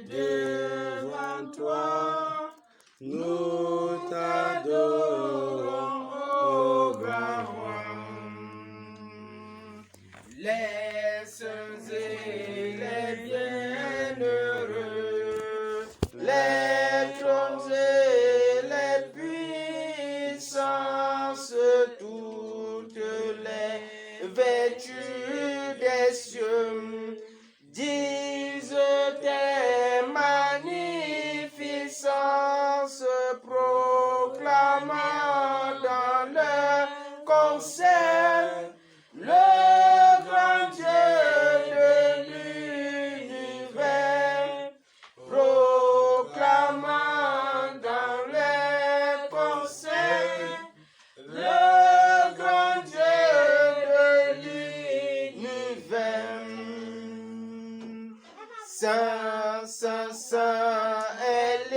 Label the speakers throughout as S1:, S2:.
S1: devant toi, nous t'adorons, ô grand roi. Les saints et les bienheureux, les trônes et les puissances, toutes les vertus des cieux, disent tes magnificences, proclamant dans leur concert le grand Dieu de l'univers, proclamant dans les concerts le grand Dieu de l'univers. Saint, Saint, Saint est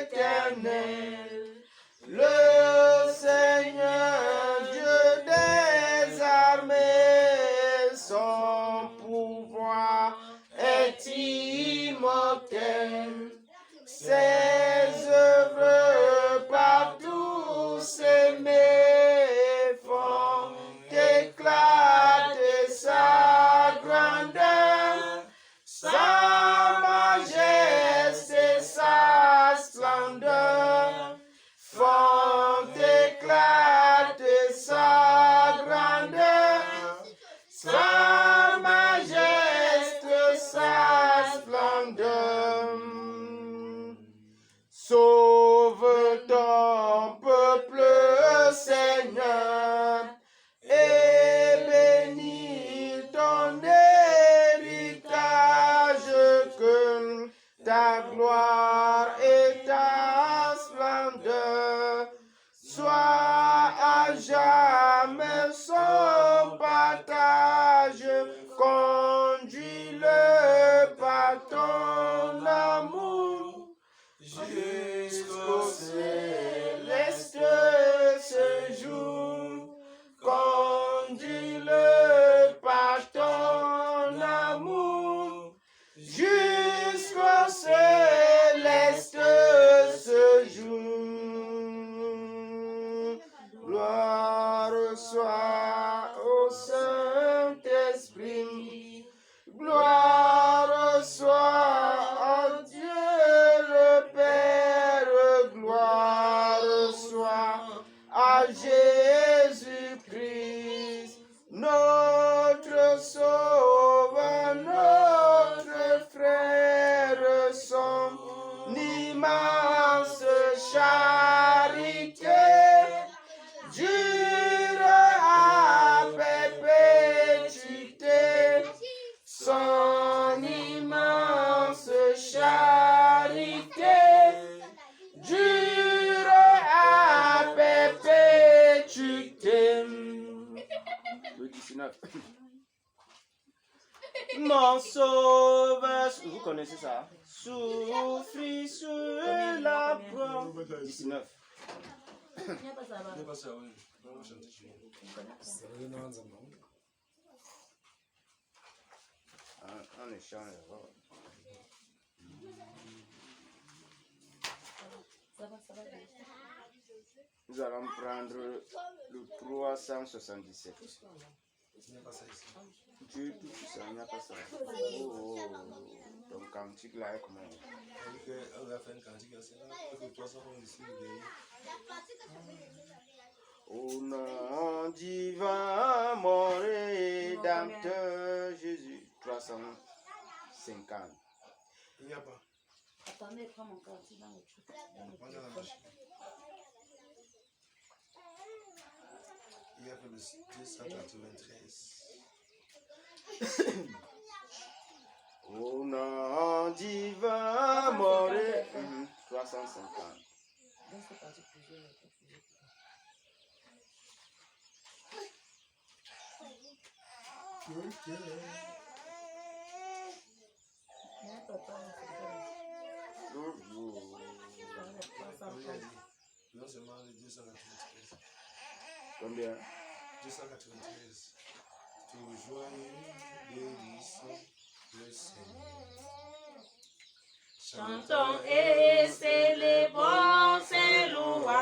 S1: l'Éternel, le Seigneur Dieu des armées. Son pouvoir est immortel, ses œuvres partout s'aimer font éclat de sa grandeur, sa majesté, sa splendeur font éclat de sa grandeur, sa majesté, sa splendeur. Sauve ton peuple, Seigneur, et bénis ton héritage, que ta gloire et ta splendeur soient à jamais son partage. Conduis-le par ton amour jusqu'au céleste séjour. Conduis-le par ton amour jusqu'au céleste séjour. Gloire soit au Saint-Esprit, gloire soit à Dieu le Père, gloire soit à Jésus-Christ, notre Sauveur, notre frère, son immense charité dure à perpétuité, son immense charité dure à perpétuité. Le 19. Mon sauveur, vous connaissez ça? Souffrit sur la croix. 19. On échange. Nous allons prendre le 377. Dieu tout puissant, il n'y a pas ça. Oh, donc cantique là est comment? On va faire un cantique assez là. Au nom divin, mon rédempteur Jésus. 350. Il n'y a pas.
S2: Attendez, prends mon cantique dans le truc.
S1: Il y a que le 293. Au nom divin, mon 350.
S2: Donc c'est parti plusieurs.
S1: Non seulement le 293. Combien? 293. Tout joyeux, bénissons le Seigneur.
S2: Chantons et célébrons ses louanges,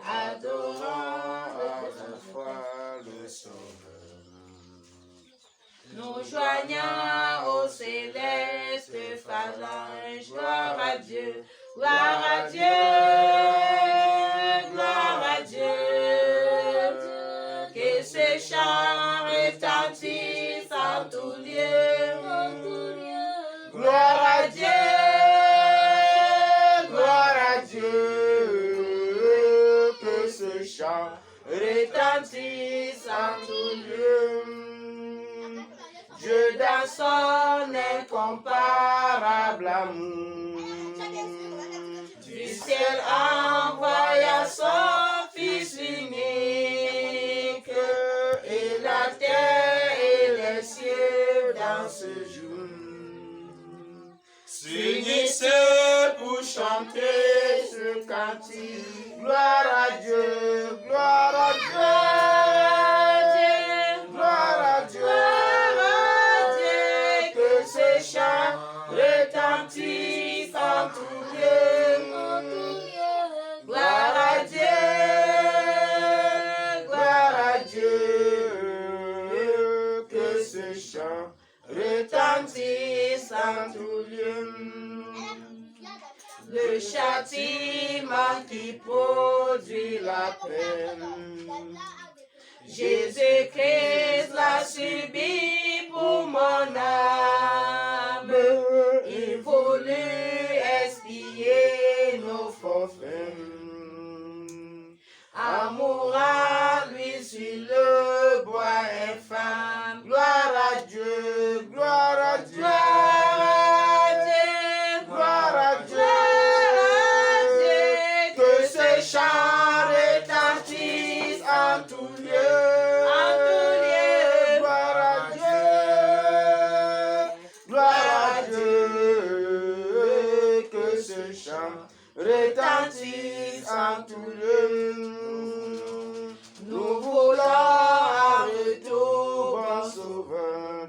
S2: adorant
S1: à la fois le Sauveur.
S2: nous joignons au céleste phalange. Gloire à Dieu, gloire à Dieu, gloire à Dieu. Que ces chants retentissent en tout lieu. Gloire à Dieu,
S1: Gloire à Dieu, que ce chant retentisse en tout lieu. Dieu dans son incomparable amour, du ciel envoya son Fils unique, et la terre et les cieux dans ce jour s'unissent pour chanter ce cantique. Gloire à Dieu, gloire à Dieu, gloire à Dieu, que ces chants retentissent en tout lieu. Gloire à Dieu, gloire à Dieu, que ces chants retentissent en tout lieu. Le châtiment qui produit la peine, Jésus-Christ l'a subi pour mon âme. Il voulut expier nos forfaits. Amour à lui sur le bois infâme. Gloire à Dieu, gloire à Dieu, gloire à Dieu, que ces chants retentissent en tout lieu. Gloire à Dieu, gloire à Dieu, que ces chants retentissent en tout lieu. Nous voulons en retour, bon sauveur,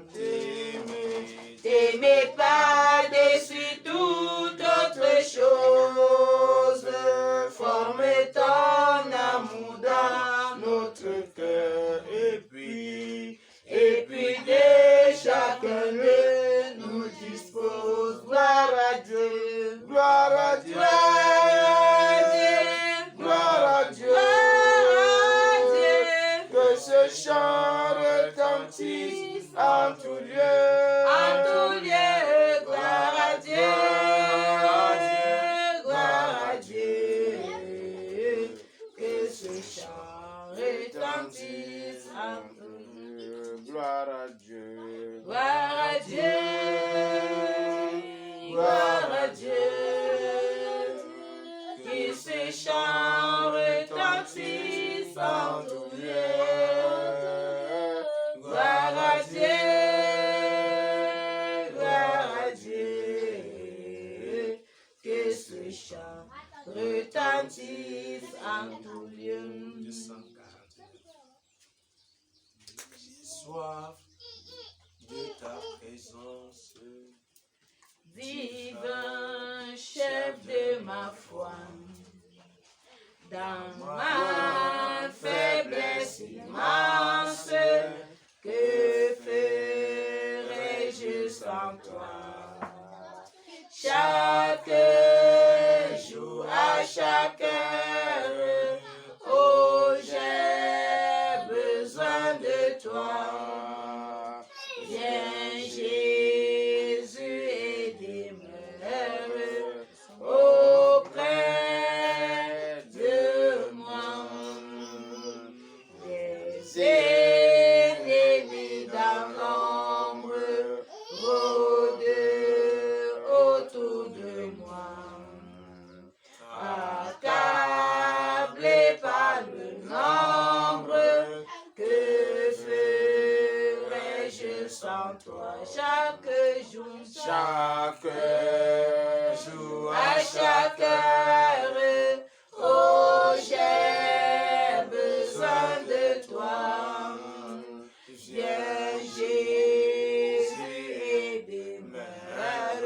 S1: t'aimer par-dessus toute autre chose. Forme ton amour dans notre cœur, et puis de chacun de nous dispose. Gloire à Dieu, gloire à Dieu, gloire à Dieu, que ce chant retentisse en tout lieu. Gloire à Dieu, gloire à Dieu, que ce chant retentisse en tout lieu. Gloire à Dieu, gloire à Dieu, gloire à Dieu, que ce chant retentisse en tout lieu. Gloire à Dieu, gloire à Dieu, que ce chant retentisse en tout lieu.
S3: Soif de ta présence,
S2: Divin chef de ma foi, dans ma faiblesse immense, que ferais-je sans toi? Chaque jour, à chaque heure, oh, j'ai besoin de toi. Viens Jésus et demeure auprès de moi. Des ennemis dans l'ombre rôdent autour de moi. Accablé par le nombre, que ferais-je sans toi? Chaque jour, à chaque heure, oh, j'ai besoin de toi. Viens Jésus et demeure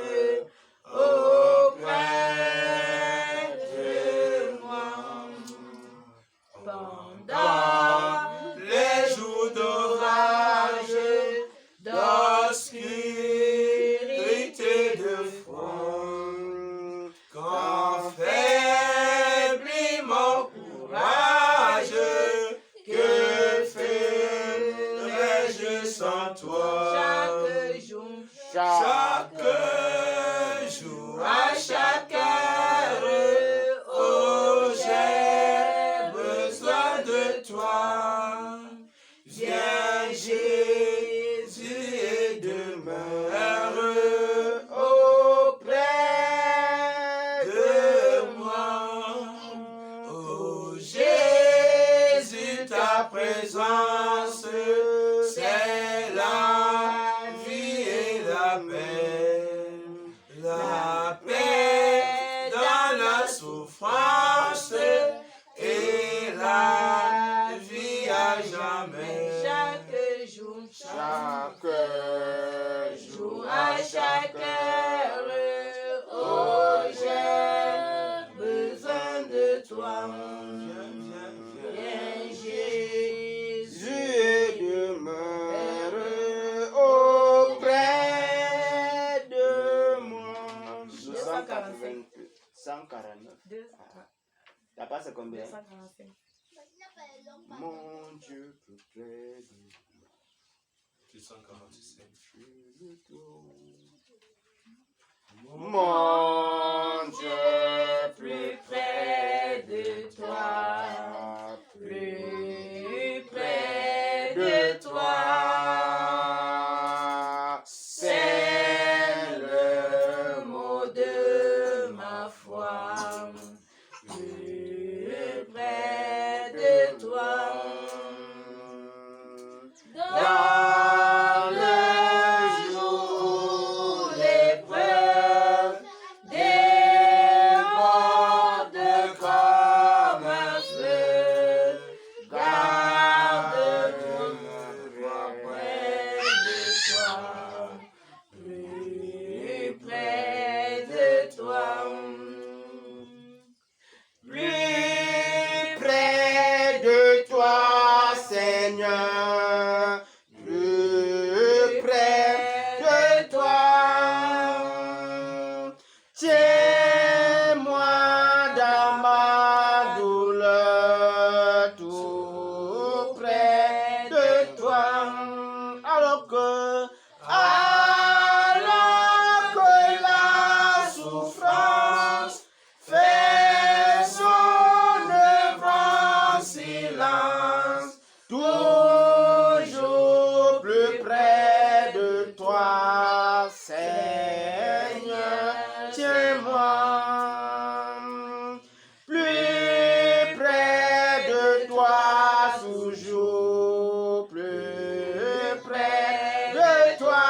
S3: jour, à chaque heure, oh, j'ai besoin de toi. Viens, Jésus, et demeure auprès de moi. Oh, Jésus, ta présence, c'est la vie et la paix. La paix dans la souffrance et la vie à jamais.
S2: Chaque jour,
S1: à chaque heure,
S2: oh, j'ai besoin de toi. Viens, Jésus,
S1: Jésus demeure auprès de moi. 149. La passe c'est combien?
S2: 245.
S1: Mon Dieu, plus près de
S3: 247.
S1: mon Dieu,
S2: Plus près de toi, plus près de toi, c'est le mot de ma foi. Plus près de toi, dans le jour l'épreuve déborde comme un feu. Garde-moi près de toi, plus près de toi.
S1: plus près de toi, Seigneur, plus près de toi. Tiens-moi dans ma douleur, tout près de toi. Alors que la souffrance fait son œuvre en silence, toujours plus près de toi, Seigneur, tiens-moi. Plus près de toi, toujours plus près de toi.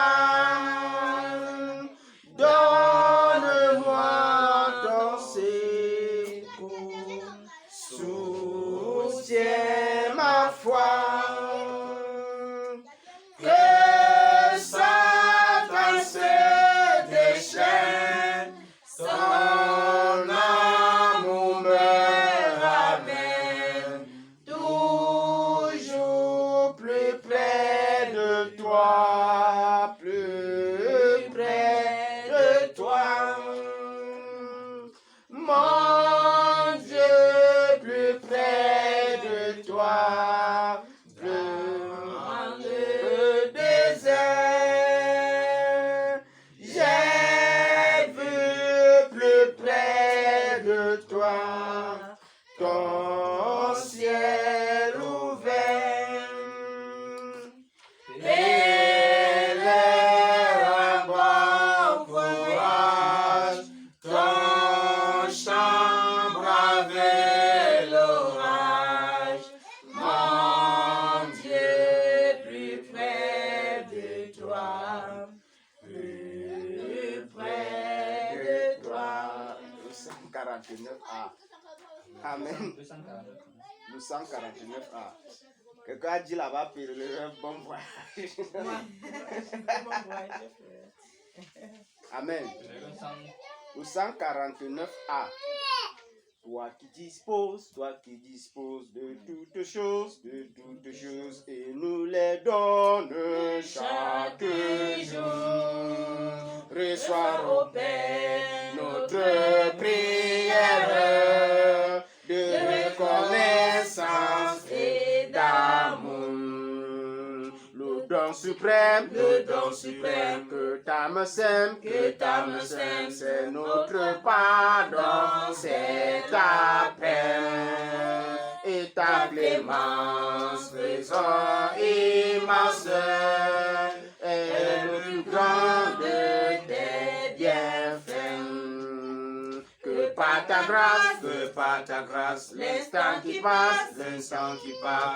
S1: Donne-moi ton secours, soutiens ma foi. Que Satan se déchaîne, son amour me ramène toujours plus près de toi, plus près de toi. Mon Dieu, plus près de toi, dans le désert, j'ai vu plus près de toi, ton ciel ouvert, et l'air à bon courage, ton chambre avec l'orage. Mon Dieu, plus près de toi, plus près de toi. 249A. Amen. 249A. Quelqu'un a dit là-bas, puis le bon voyage. Amen. 249A. Toi qui disposes de toutes choses, et nous les donnes chaque jour. Reçois au Père notre prière de reconnaissance et d'amour. Le don suprême suprême,
S3: le don suprême,
S1: que ta main sainte,
S3: que ta main sainte,
S1: c'est notre pardon, c'est ta paix et ta clémence, raison immense, est le plus grand de tes bienfaits. Que par ta grâce, l'instant qui passe,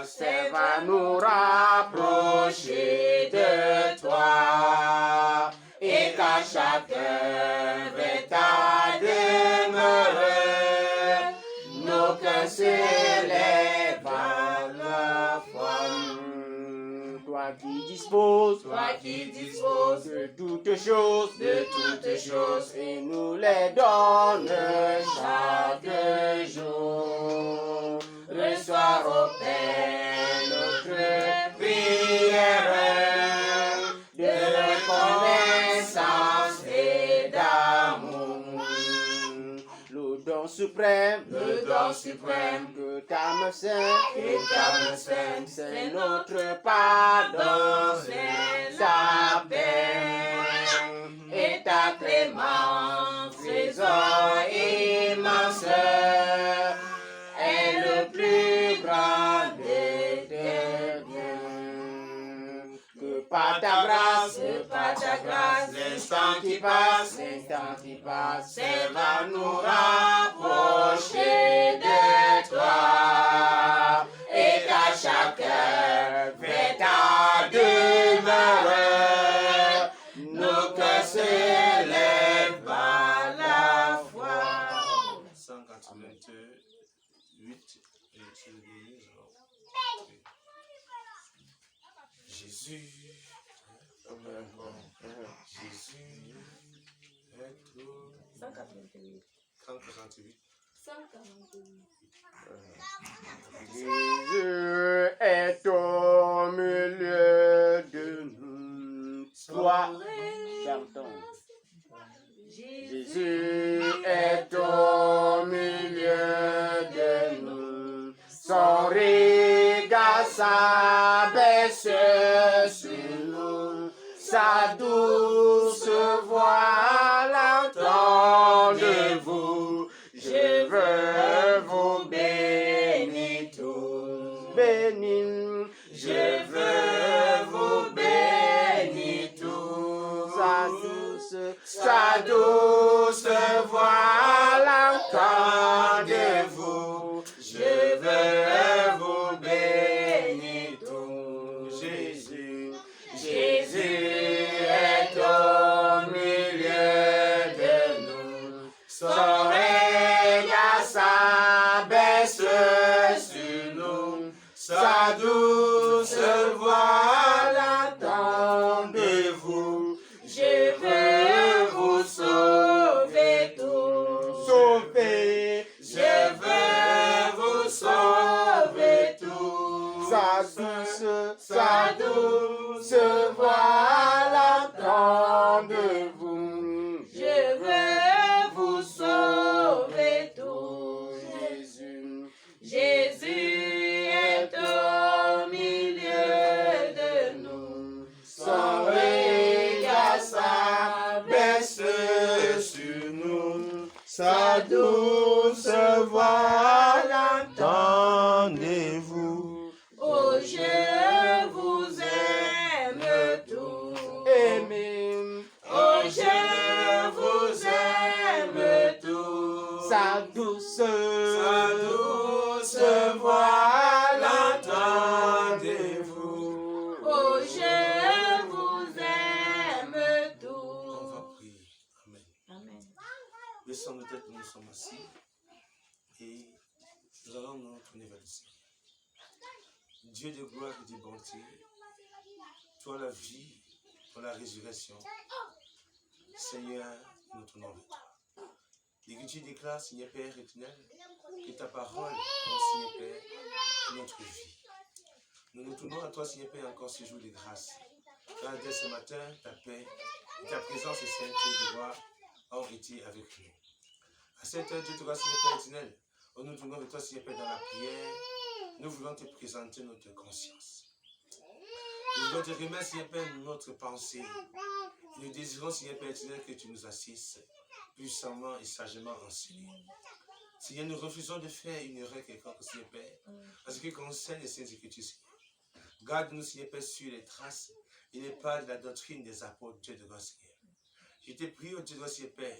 S1: serve à nous rapprocher de toi, et qu'à chacun vers ta demeure, nos cœurs s'élèvent à la foi. Toi qui disposes de toutes choses, et nous les donnes chaque jour. Reçois au Père notre prière de reconnaissance et d'amour. Le don suprême, que ta main sainte, c'est notre pardon, c'est ta paix et ta clémence, raison immense, est le plus grand de tes biens. Que par ta grâce, l'instant qui passe, serve à nous rapprocher de toi, et qu'à chacun vers ta demeure, nos cœurs s'élèvent à la foi.
S3: 188 et tu le dis, Jésus. Jésus est tout.
S2: 188.
S3: 148.
S2: 148.
S1: Jésus est au milieu de nous. Toi, chantons. Jésus est au milieu de nous. Son regard s'abaisse sur nous. Sa douce voix l'entend de vous. Je veux vous bénir tous. Bénir. Je veux vous bénir tous. Sa douce voix l'entend de vous. Je veux vous bénir tous. Jésus est au milieu de nous. Son regard s'abaisse sur nous. Sa douce voix l'entend de vous. Je veux vous sauver tous. Je veux vous sauver tous. Sa douce voix l'entend de vous. Je veux vous sauver tous. Jésus est au milieu de nous. Son regard s'abaisse sur nous. Sa douce voix l'entend de vous.
S2: Oh, je vous aime tous.
S1: Amen.
S2: Oh, je vous aime tous.
S1: Sa douce
S3: voix l'entend de vous.
S2: Oh, je vous aime
S3: On
S2: tous.
S3: va prier. Amen.
S2: Amen.
S3: Baissons nos têtes, nous sommes assis et nous allons nous tourner vers le Seigneur. Dieu de gloire et de bonté, toi la vie, toi la résurrection, Seigneur, nous tournons vers toi. L'Écriture déclare, Seigneur Père éternel, que ta parole, mon Seigneur Père, est notre vie. Nous nous tournons à toi, Seigneur Père, encore ce jour de grâce. Car dès ce matin, ta paix et ta présence et sainteté de gloire ont été avec nous. À cette heure, Dieu te voit, Seigneur Père éternel, nous nous tournons vers toi, Seigneur Père, dans la prière. Nous voulons te présenter notre conscience. Nous voulons te remettre, Seigneur Père, notre pensée. Nous désirons, Seigneur Père éternel, que tu nous assistes puissamment et sagement enseigné. Seigneur, nous refusons de faire une erreur quelconque, Seigneur Père, en ce qui concerne les Saintes Écritures, Seigneur. Garde-nous, Seigneur Père, sur les traces et les pas de la doctrine des apôtres, Dieu de grâce, Seigneur. Je te prie, oh Dieu de grâce, Seigneur Père,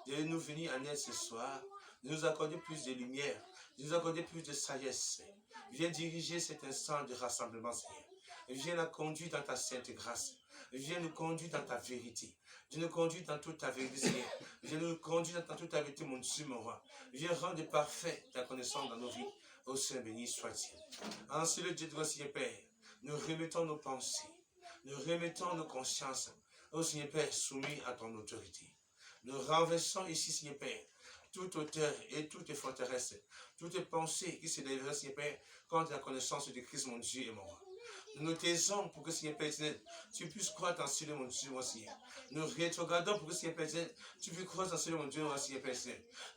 S3: de nous venir en aide ce soir, de nous accorder plus de lumière, de nous accorder plus de sagesse. Viens diriger cet instant de rassemblement, Seigneur. Viens la conduire dans ta sainte grâce. Viens nous conduire dans ta vérité. Viens nous conduire dans toute ta vérité, Seigneur. Viens nous conduire dans toute ta vérité, mon Dieu, mon roi. Viens rendre parfait ta connaissance dans nos vies. Ô Saint béni soit-il. Ainsi, le Dieu de grâce, Seigneur Père, nous remettons nos pensées, nous remettons nos consciences, ô Seigneur Père, soumis à ton autorité. Nous renversons ici, Seigneur Père, toute hauteur et toute forteresse, toute pensée qui se lèverait, Seigneur Père, contre la connaissance de Christ, mon Dieu et mon roi. Nous nous taisons pour que, Seigneur Père, tu puisses croître en celui, mon Dieu, mon Seigneur. Nous rétrogradons pour que, Seigneur Père, tu puisses croître en celui, mon Dieu, mon Seigneur Père.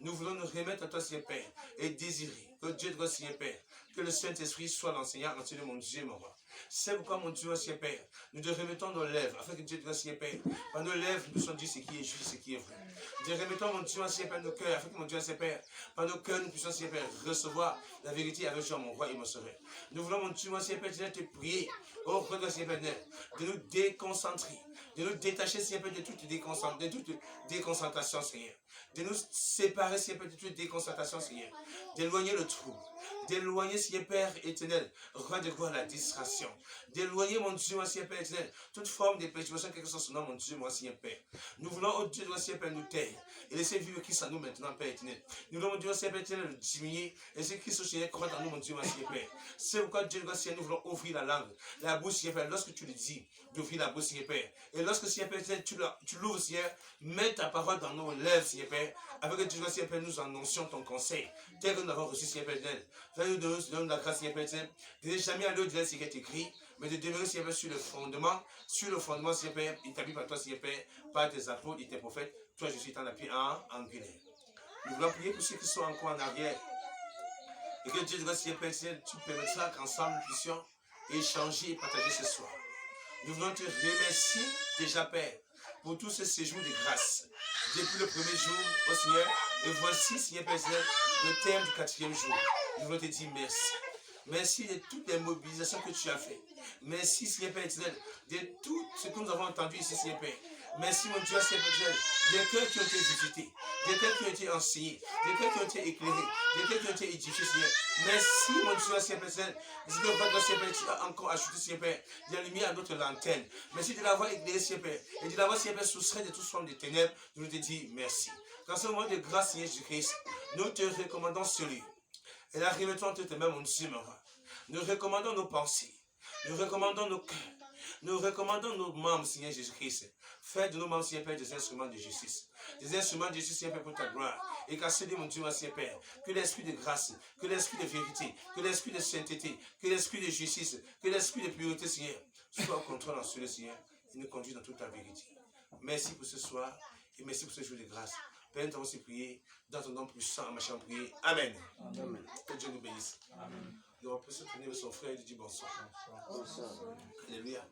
S3: Nous voulons nous remettre à toi, Seigneur Père, et désirer que Dieu de grâce, Seigneur Père, que le Saint-Esprit soit l'enseignant en celui, mon Dieu, mon roi. C'est pourquoi, mon Dieu, Seigneur Père, nous te remettons nos lèvres, afin que Dieu de grâce, Seigneur Père, par nos lèvres, nous puissions dire ce qui est juste, ce qui est vrai. Nous te remettons, mon Dieu, Seigneur Père, nos cœurs, afin que, mon Dieu, Seigneur Père, par nos cœurs, nous puissions, Seigneur Père, recevoir la vérité avec Jean, mon roi et mon sauveur. Nous voulons, mon Dieu, Seigneur Père, te prier, oh, Père, Seigneur Père, de nous déconcentrer, de nous détacher, Seigneur Père, de toute déconcentration, Seigneur. De nous séparer, Seigneur Père, de toute déconcentration, Seigneur. D'éloigner le trouble. D'éloigner, Seigneur Père éternel, roi de gloire, la distraction. D'éloigner, mon Dieu, mon Seigneur Père éternel, toute forme de perturbation, quelque chose son nom, mon Dieu, mon Seigneur Père. Nous voulons, oh Dieu, mon Seigneur Père, nous taire et laisser vivre Christ en nous maintenant, Père éternel. Nous voulons, mon Dieu, mon Seigneur Père éternel, nous diminuer et laisser Christ au Seigneur croître en nous, mon Dieu, mon Seigneur Père. C'est pourquoi, Dieu, mon Seigneur, nous voulons ouvrir la langue, la bouche, Seigneur Père, lorsque tu le dis, d'ouvrir la bouche, Seigneur Père. Et lorsque, Seigneur Père éternel, tu l'ouvres, Seigneur, mets ta parole dans nos lèvres, Seigneur Père, avec que Dieu, Seigneur Père, nous annoncions ton conseil, tel que nous l'avons reçu, Seigneur Père éternel. Fais-nous donner la grâce, Seigneur Père éternel, de ne jamais aller au-delà de ce qui est écrit, mais de demeurer, Seigneur Père, sur le fondement, Seigneur Père, établi par toi, Seigneur Père, par tes apôtres et tes prophètes. Toi, je suis ton appui en angulaire. Nous voulons prier pour ceux qui sont encore en arrière. Et que Dieu de grâce, Seigneur Père, tu permettras qu'ensemble nous puissions échanger et partager ce soir. Nous voulons te remercier déjà, Père, pour tous ces séjours de grâce. Depuis le premier jour, oh Seigneur, et voici, Seigneur Père, le thème du 4e jour. Nous voulons te dire merci. Merci de toutes les mobilisations que tu as faites. Merci, Seigneur Père éternel, de tout ce que nous avons entendu ici, Seigneur Père. Merci, mon Dieu, Seigneur Père éternel, des cœurs qui ont été visités, des cœurs qui ont été enseignés, des cœurs qui ont été éclairés, des cœurs qui ont été édifiés, Seigneur. Merci, mon Dieu, Seigneur Père éternel. Seigneur Père, tu as encore ajouté, Seigneur Père, de la lumière à notre lanterne. Merci de l'avoir éclairé, Seigneur Père, et de l'avoir, Seigneur Père, soustrait de toute forme de ténèbres. Nous te disons merci. Dans ce moment de grâce, Seigneur Jésus-Christ, nous te recommandons celui. Et la remettons entre tes mains, mon Dieu, mon roi. Nous recommandons nos pensées. Nous recommandons nos cœurs. Nous recommandons nos membres, Seigneur Jésus-Christ. Fais de nos membres, Seigneur Père, des instruments de justice. Des instruments de justice, Seigneur Père, pour ta gloire. Et qu'à ce mon Dieu, mon Seigneur Père, que l'esprit de grâce, que l'esprit de vérité, que l'esprit de sainteté, que l'esprit de justice, que l'esprit de pureté, Seigneur, soit au contrôle en celui, Seigneur, et nous conduise dans toute ta vérité. Merci pour ce soir et merci pour ce jour de grâce. Père, nous t'avons aussi prié dans ton nom puissant, en marchant prier. Amen. Amen. Que Dieu nous bénisse. Amen. Donc, on peut se tourner avec son frère et lui dire bonsoir. Bonsoir. Alléluia.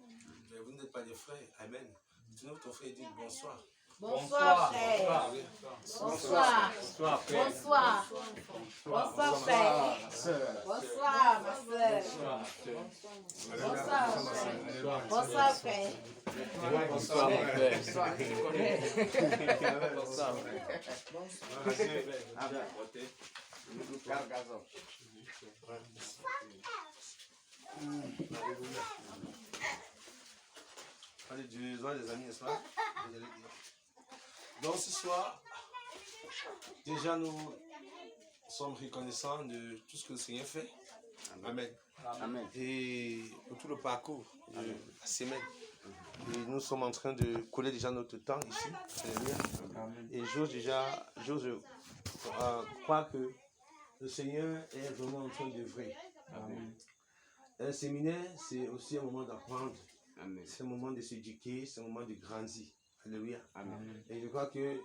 S3: Vous n'êtes pas des frères. Amen. Tournez avec ton frère et dis bonsoir.
S2: Bonsoir, frère. Bonsoir. Bonsoir, frère. Bonsoir. Bonsoir, frère. Bonsoir, ma soeur. Bonsoir, frère. Bonsoir, frère.
S4: Bonsoir, mon frère. Bonsoir,
S3: Allez, Dieu, les amis, n'est-ce pas? Donc ce soir, déjà nous sommes reconnaissants de tout ce que le Seigneur fait. Amen. Amen. Et pour tout le parcours de la semaine. Et nous sommes en train de coller déjà notre temps ici. Et j'ose croire que le Seigneur est vraiment en train d'œuvrer. Un séminaire, c'est aussi un moment d'apprendre. C'est un moment de s'éduquer, c'est un moment de grandir. Alléluia. Amen. Et je crois que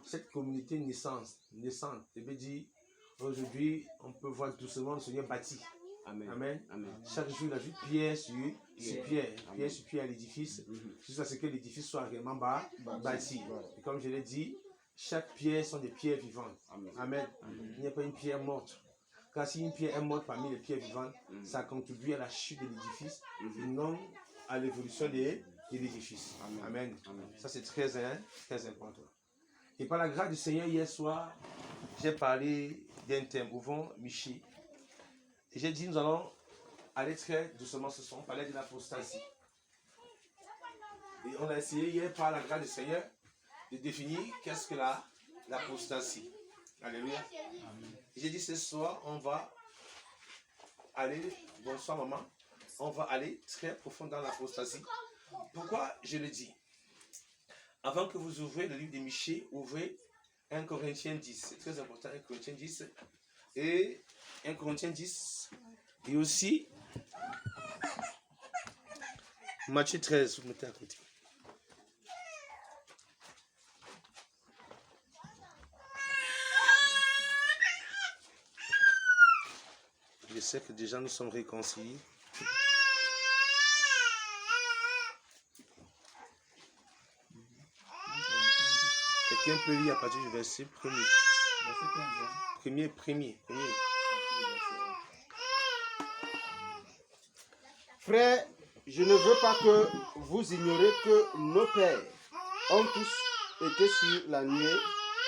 S3: cette communauté naissante, je veux dire, aujourd'hui, on peut voir doucement le Seigneur bâti.
S4: Amen.
S3: Amen.
S4: Amen.
S3: Chaque jour, il a vu pierre sur pierre,
S4: Amen.
S3: pierre sur pierre à l'édifice, jusqu'à ce que l'édifice soit réellement bâti. Et comme je l'ai dit, chaque pierre sont des pierres vivantes.
S4: Amen.
S3: Amen. Il n'y a pas une pierre morte. Car si une pierre est morte parmi les pierres vivantes, ça contribue à la chute de l'édifice et non à l'évolution de l'édifice. Amen. Ça, c'est très important. Et par la grâce du Seigneur, hier soir, j'ai parlé d'un thème, ouvrons Michée. Et j'ai dit, nous allons aller très doucement ce soir, on parlait de l'apostasie. Et on a essayé hier, par la grâce du Seigneur, de définir qu'est-ce que l'apostasie. Alléluia. Et j'ai dit, ce soir, on va aller, bonsoir maman, on va aller très profond dans l'apostasie. Pourquoi je le dis? Avant que vous ouvrez le livre de Michée, ouvrez 1 Corinthiens 10. C'est très important, 1 Corinthiens 10. Et 1 Corinthiens 10. Et aussi Matthieu 13. Vous mettez à côté. Je sais que déjà nous sommes réconciliés. Quelqu'un peut lire à partir du verset 1er. Premier.
S5: Frères, je ne veux pas que vous ignoriez que nos pères ont tous été sur la nuée,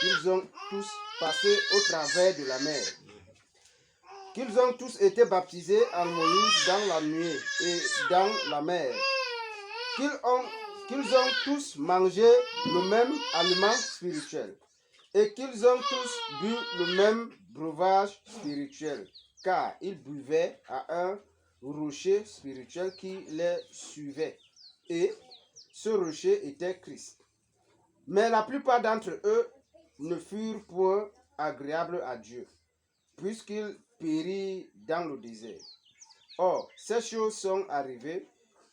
S5: qu'ils ont tous passé au travers de la mer, qu'ils ont tous été baptisés en Moïse dans la nuée et dans la mer, qu'ils ont tous mangé le même aliment spirituel et qu'ils ont tous bu le même breuvage spirituel, car ils buvaient à un rocher spirituel qui les suivait, et ce rocher était Christ. Mais la plupart d'entre eux ne furent point agréables à Dieu, puisqu'ils périrent dans le désert. Or, ces choses sont arrivées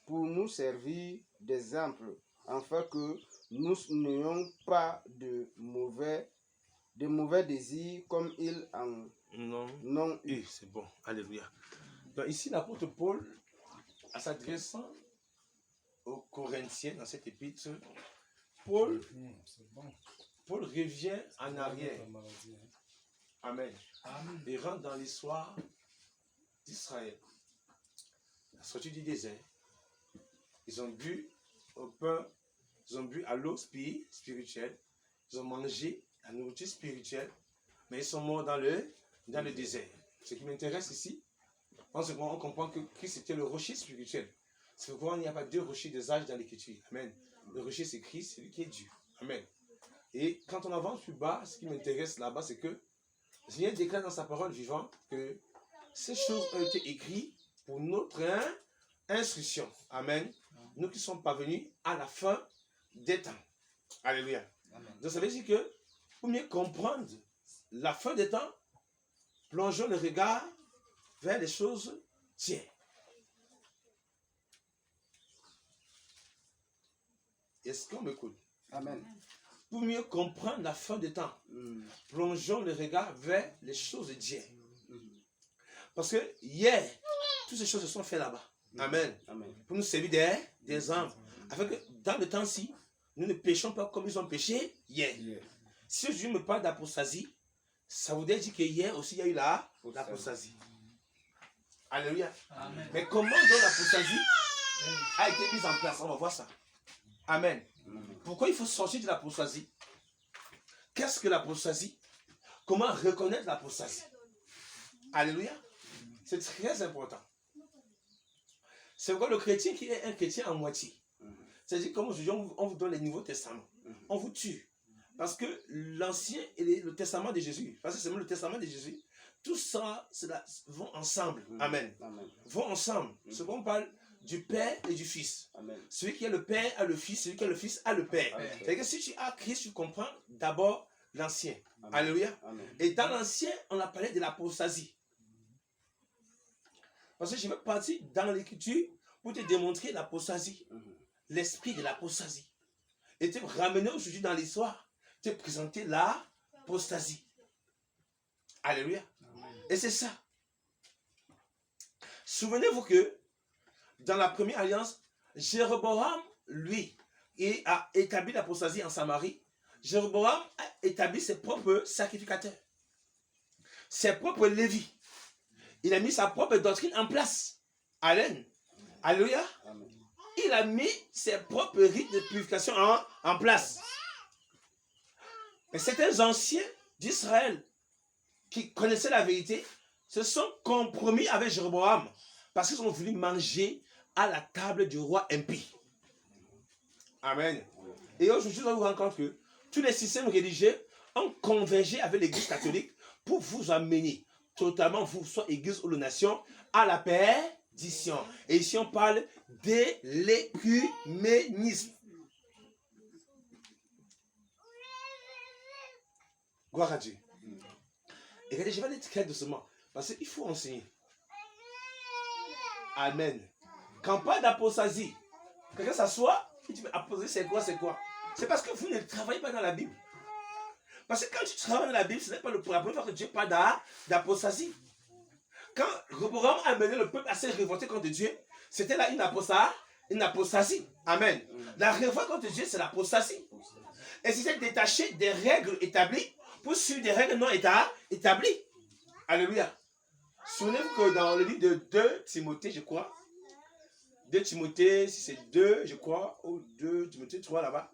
S5: pour nous servir d'exemple, afin que nous n'ayons pas de mauvais désirs comme ils en ont eu.
S3: C'est bon. Alléluia. Donc ici, l'apôtre Paul, en s'adressant aux Corinthiens dans cette épître, Paul revient en arrière. Amen. Et rentre dans l'histoire d'Israël. La sortie du désert. Ils ont bu au pain, ils ont bu à l'eau spirituelle, ils ont mangé la nourriture spirituelle, mais ils sont morts dans le désert. Ce qui m'intéresse ici, on comprend que Christ était le rocher spirituel. C'est pourquoi il n'y a pas deux rochers des âges dans l'Écriture. Amen. Le rocher, c'est Christ, c'est lui qui est Dieu. Amen. Et quand on avance plus bas, ce qui m'intéresse là-bas, c'est que le Seigneur déclare dans sa parole vivante que ces choses ont été écrites pour notre instruction. Amen. Nous qui sommes parvenus à la fin des temps. Alléluia. Amen. Donc ça veut dire que pour mieux comprendre la fin des temps, plongeons le regard vers les choses tiers. Est-ce qu'on m'écoute?
S5: Amen.
S3: Pour mieux comprendre la fin des temps, plongeons le regard vers les choses d'hier. Parce que hier, toutes ces choses se sont faites là-bas. Amen. Amen. Pour nous servir des âmes. Afin que dans le temps-ci, nous ne péchons pas comme ils ont péché hier. Si je me parle d'apostasie, ça voudrait dire qu'hier aussi il y a eu l'apostasie. Alléluia. Amen. Mais comment donc l'apostasie a été mise en place? On va voir ça. Amen. Pourquoi il faut sortir de l'apostasie? Qu'est-ce que l'apostasie? Comment reconnaître l'apostasie? Alléluia. C'est très important. C'est pourquoi le chrétien qui est un chrétien en moitié. C'est-à-dire, comme aujourd'hui, on vous donne les Nouveaux Testaments. On vous tue. Parce que l'Ancien et le Testament de Jésus, parce que c'est même le Testament de Jésus, tout ça, cela vont ensemble. Amen. Vont ensemble. Ce qu'on parle du Père et du Fils. Amen. Celui qui est le Père a le Fils, celui qui est le Fils a le Père. C'est-à-dire que si tu as Christ, tu comprends d'abord l'Ancien. Alléluia. Amen. Et dans l'Ancien, on a parlé de l'apostasie. Parce que je vais partir dans l'Écriture pour te démontrer l'apostasie. L'esprit de l'apostasie. Et te ramener aujourd'hui dans l'histoire, te présenter l'apostasie. Alléluia. Amen. Et c'est ça. Souvenez-vous que dans la première alliance, Jéroboam, lui, a établi l'apostasie en Samarie. Jéroboam a établi ses propres sacrificateurs, ses propres lévis. Il a mis sa propre doctrine en place. Amen. Alléluia. Il a mis ses propres rites de purification en place. Et certains anciens d'Israël qui connaissaient la vérité se sont compromis avec Jéroboam parce qu'ils ont voulu manger à la table du roi impie. Amen. Et aujourd'hui, je vous rends compte que tous les systèmes religieux ont convergé avec l'Église catholique pour vous amener totalement, vous, soit Église ou la nation, à la perdition. Et ici, on parle de l'écuménisme. Gloire à Dieu. Et regardez, je vais aller très doucement, parce qu'il faut enseigner. Amen. Campagne d'apostasie. Quelqu'un s'assoit, il dit, mais apostasie, c'est quoi, c'est quoi? C'est parce que vous ne travaillez pas dans la Bible. Parce que quand tu travailles dans la Bible, ce n'est pas la première fois que Dieu parle d'apostasie. Quand Jéroboam a mené le peuple à se révolter contre Dieu, c'était là une apostasie. Amen. La révolte contre Dieu, c'est l'apostasie. Et c'était détaché des règles établies pour suivre des règles non établies. Alléluia. Souvenez-vous que dans le livre de 2 Timothée, je crois, 2 Timothée, si c'est 2, je crois, ou 2 Timothée 3 là-bas,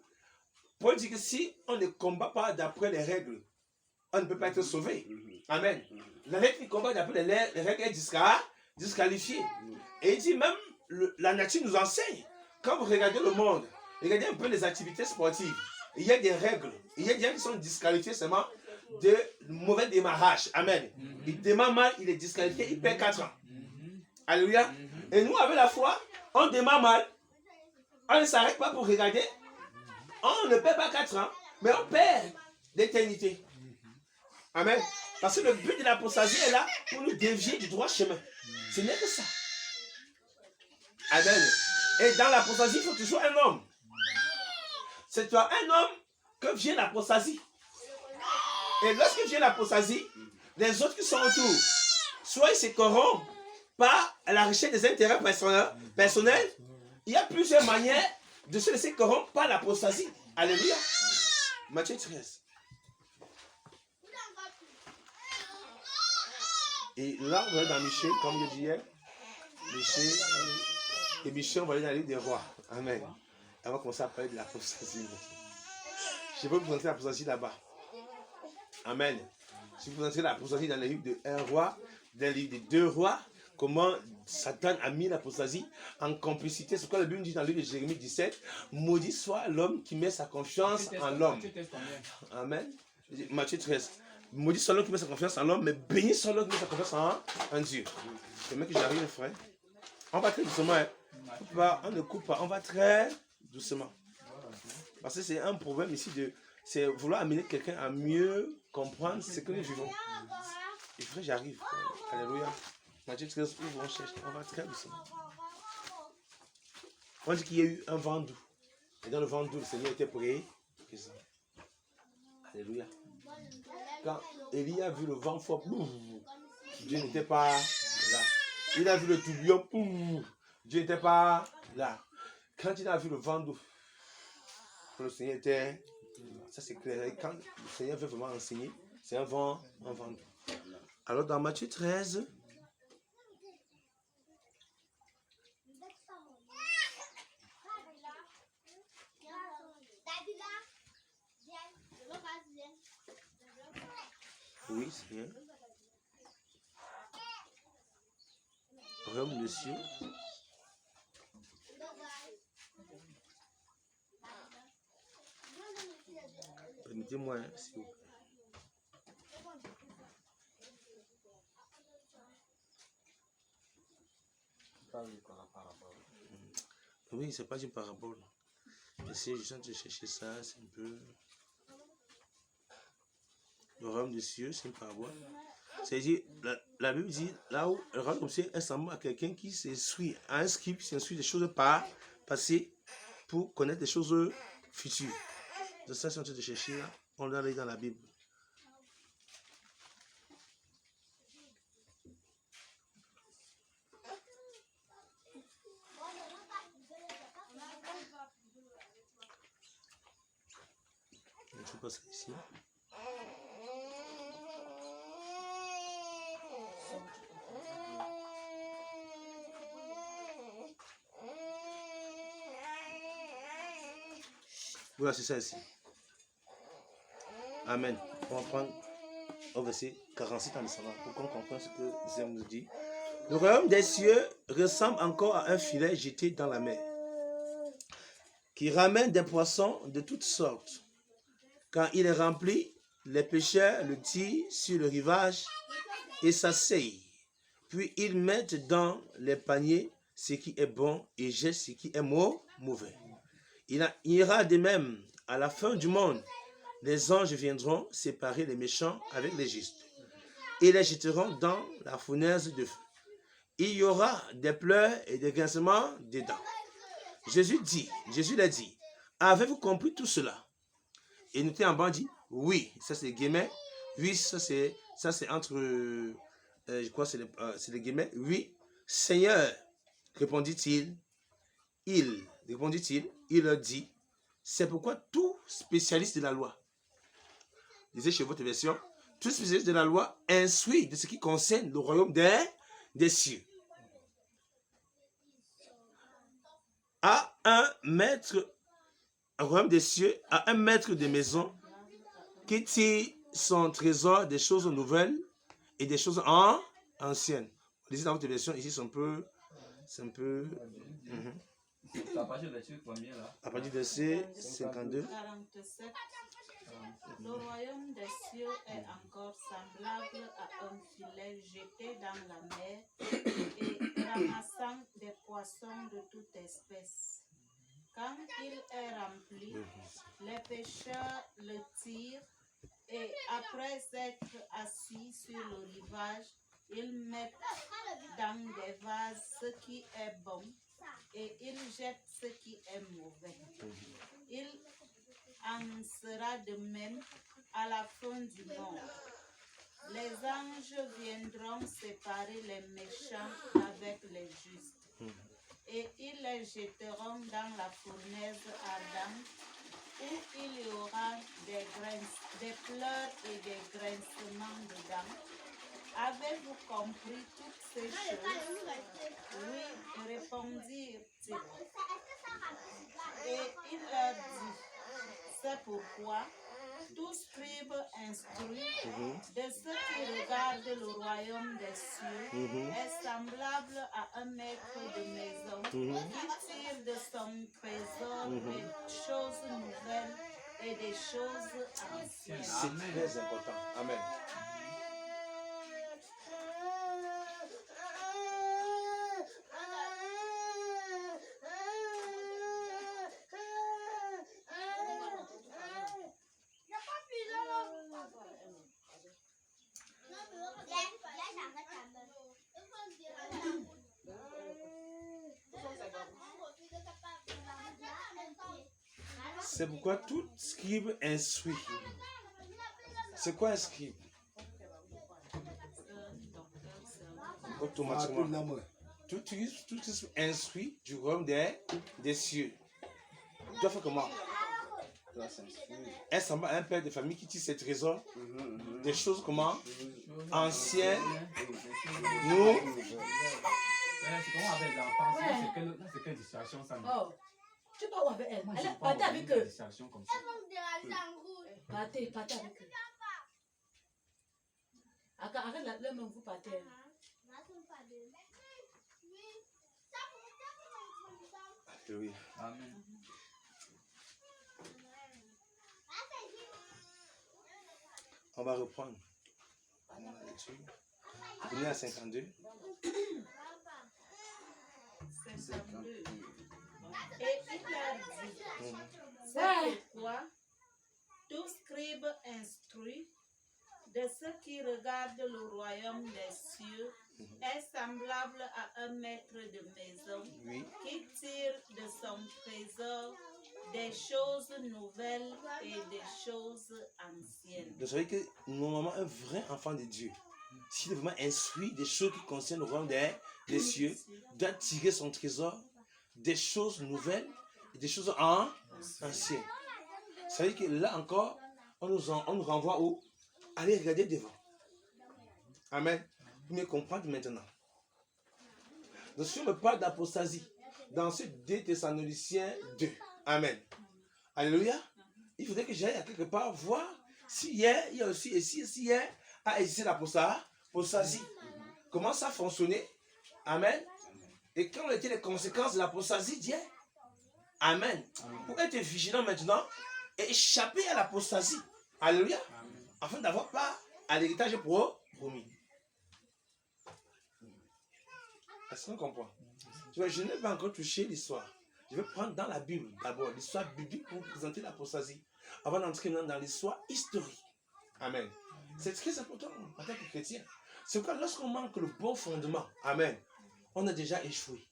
S3: Paul dit que si on ne combat pas d'après les règles, on ne peut pas être sauvé. Amen. La règle qui combat d'après les règles est disqualifiée. Et il dit même, la nature nous enseigne. Quand vous regardez le monde, regardez un peu les activités sportives. Il y a des règles. Il y a des gens qui sont disqualifiés seulement de mauvais démarrage. Amen. Il démarre mal, il est disqualifié, il perd 4 ans. Alléluia. Et nous, avec la foi, on démarre mal. On ne s'arrête pas pour regarder. On ne perd pas 4 ans, mais on perd l'éternité. Amen. Parce que le but de l'apostasie est là pour nous dévier du droit chemin. Ce n'est que ça. Amen. Et dans l'apostasie, il faut toujours un homme. C'est toi un homme que vient l'apostasie. Et lorsque vient l'apostasie, les autres qui sont autour, soit ils se corrompent par la richesse des intérêts personnels. Il y a plusieurs manières de se laisser corrompre par l'apostasie. Alléluia. Matthieu 13. Et là, on va aller dans Michée, comme je disais hier. Michée, et Michée, on va aller dans le livre des rois. Amen. On va commencer à parler de l'apostasie. Je vais vous montrer l'apostasie là-bas. Amen. Si vous entrez l'apostasie dans le livre de 1 roi, dans le livre de 2 rois, comment Satan a mis l'apostasie en complicité. C'est quoi la Bible dit dans le livre de Jérémie 17? Maudit soit l'homme qui met sa confiance en l'homme. Amen. Matthieu 13. Maudit soit l'homme qui met sa confiance en l'homme, mais béni soit l'homme qui met sa confiance en Dieu. C'est le mec que j'arrive, frère. On va très doucement. Hein. On ne coupe pas, on va très doucement. Parce que c'est un problème ici c'est vouloir amener quelqu'un à mieux comprendre ce que nous vivons. Et frère, j'arrive. Alléluia. Matthieu 13, on cherche, on va très doucement. On dit qu'il y a eu un vent doux. Et dans le vent doux, le Seigneur était présent. Alléluia. Quand Élie a vu le vent fort, Dieu n'était pas là. Il a vu le tourbillon, Dieu n'était pas là. Quand il a vu le vent doux, le Seigneur était là. Ça c'est clair. Et quand le Seigneur veut vraiment enseigner, c'est un vent doux. Alors dans Matthieu 13, oui, c'est bien. Royaume de cieux. Permettez-moi, s'il vous plaît. Oui, c'est pas une parabole. J'essaie juste de chercher ça, c'est un peu. Le royaume des cieux, c'est une parabole. C'est-à-dire, la Bible dit, là où le royaume des cieux est semblable à quelqu'un qui s'instruit, à un scribe qui s'instruit des choses passées pour connaître des choses futures. C'est ça, c'est en train de chercher là. On l'a dans la Bible. encore ça ici. Voilà, c'est ça ici. Amen. On va prendre au verset 46 en descendant pour qu'on comprenne ce que Zem nous dit. Le royaume des cieux ressemble encore à un filet jeté dans la mer, qui ramène des poissons de toutes sortes. Quand il est rempli, les pêcheurs le tirent sur le rivage et s'asseyent. Puis ils mettent dans les paniers ce qui est bon et jettent ce qui est mauvais. Il ira de même à la fin du monde. Les anges viendront séparer les méchants avec les justes et les jetteront dans la fournaise de feu. Il y aura des pleurs et des grincements de dents. Jésus l'a dit, avez-vous compris tout cela? Et nous en bas dit, oui, ça c'est les guillemets, oui, ça c'est entre, je crois c'est les guillemets, oui, Seigneur, répondit-il, il leur dit, c'est pourquoi tout spécialiste de la loi, lisez chez votre version, tout spécialiste de la loi instruit de ce qui concerne le royaume des cieux. À un royaume des cieux, à un maître de maison qui tire son trésor des choses nouvelles et des choses anciennes. Lisez dans votre version, ici c'est un peu.
S4: À partir du verset combien là?
S3: À partir du verset 52.
S2: 47. Le royaume des cieux est encore semblable à un filet jeté dans la mer et ramassant des poissons de toute espèce. Quand il est rempli, les pêcheurs le tirent et après être assis sur le rivage, ils mettent dans des vases ce qui est bon et ils jettent ce qui est mauvais. Il en sera de même à la fin du monde. Les anges viendront séparer les méchants avec les justes et ils les jetteront dans la fournaise ardente où il y aura des pleurs et des grincements de dents. Avez-vous compris toutes ces choses? Oui, répondirent-ils. Et il leur dit, c'est pourquoi tout scribe instruit de ceux qui regardent le royaume des cieux est semblable à un maître de maison qui tire de son trésor des choses nouvelles et des choses anciennes.
S3: C'est très important. Amen. C'est pourquoi tout scribe instruit. C'est quoi un scribe? Automatiquement. Tout scribe instruit du royaume des cieux. Il doit faire comment? Elle semble à un père de famille qui tire ses trésors, des choses comment? Anciennes. Nous.
S4: C'est comment avec les enfants? C'est quelle distraction ça?
S6: Tu pars où avec elle?
S4: Moi,
S6: Elle
S4: je
S6: est partie avec eux.
S4: distraction comme ça.
S6: Partez avec eux. Arrête la main, vous partez.
S3: Oui.
S4: Amen.
S3: On va reprendre. Venez à 52.
S2: 52. Et il leur dit, c'est pourquoi tout scribe instruit de ceux qui regardent le royaume des cieux est semblable à un maître de maison qui tire de son trésor des choses nouvelles et des choses anciennes.
S3: Vous savez que normalement un vrai enfant de Dieu, s'il est vraiment instruit des choses qui concernent le royaume des cieux, doit tirer son trésor des choses nouvelles et des choses anciennes. Ça veut dire que là encore, on nous renvoie où? Allez regarder devant. Amen. Vous me comprenez maintenant. Donc si on me parle d'apostasie, dans ce 2 Thessaloniciens 2. Amen. Alléluia. Il faudrait que j'aille à quelque part voir si hier, il y a aussi, et si hier a existé l'apostasie. Comment ça fonctionnait? Amen. Et quelles ont été les conséquences de l'apostasie d'hier? Amen. Pour être vigilant maintenant et échapper à l'apostasie. Alléluia. Afin d'avoir part à l'héritage promis. Est-ce qu'on comprend? Je n'ai pas encore touché l'histoire. Je vais prendre dans la Bible d'abord l'histoire biblique pour vous présenter l'apostasie avant d'entrer dans l'histoire historique. Amen. C'est très important en tant que chrétien. C'est pourquoi lorsqu'on manque le bon fondement, amen, on a déjà échoué.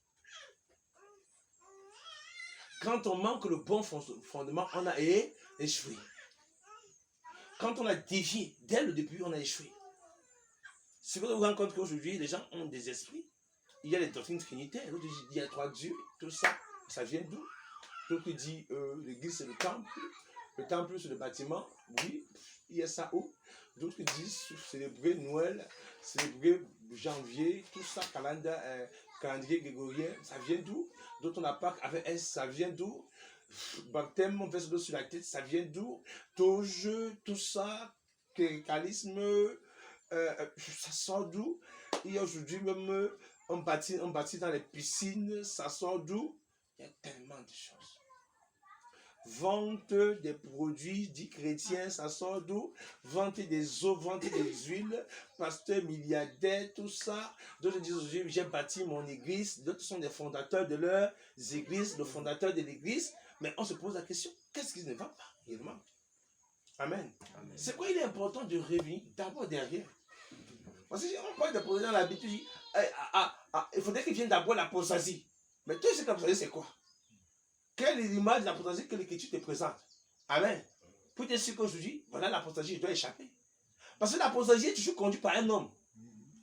S3: Quand on manque le bon fondement, on a échoué. Quand on a dévié, dès le début, on a échoué. C'est que vous vous rendez compte qu'aujourd'hui, les gens ont des esprits. Il y a les doctrines trinitaires, l'autre dit il y a 3 dieux, tout ça, ça vient d'où? L'autre dit l'église c'est le temple c'est le bâtiment, oui, il y a ça où? D'autres disent célébrer Noël, célébrer janvier, tout ça, calendrier grégorien, ça vient d'où? D'autres on a Pâques avec S, ça vient d'où? Baptême, on verse l'eau sur la tête, ça vient d'où? Toge, tout ça, cléricalisme, ça sort d'où? Et aujourd'hui même, on bâtit dans les piscines, ça sort d'où? Il y a tellement de choses. Vente des produits dits chrétiens, ça sort d'où? Vente des eaux, vente des huiles, pasteur milliardaire, tout ça. D'autres disent aujourd'hui, j'ai bâti mon église. D'autres sont des fondateurs de leurs églises, le fondateur de l'église. Mais on se pose la question, qu'est-ce qui ne va pas réellement? Amen. C'est quoi il est important de revenir d'abord derrière? Parce que si on parle de poser dans l'habitude, il faudrait qu'il vienne d'abord l'apostasie. Mais toi, c'est l'apostasie, c'est quoi? Quelle est l'image de l'apostasie que l'Écriture te présente? Amen. Pour te dire qu'aujourd'hui, voilà l'apostasie, je dois échapper. Parce que l'apostasie est toujours conduite par un homme.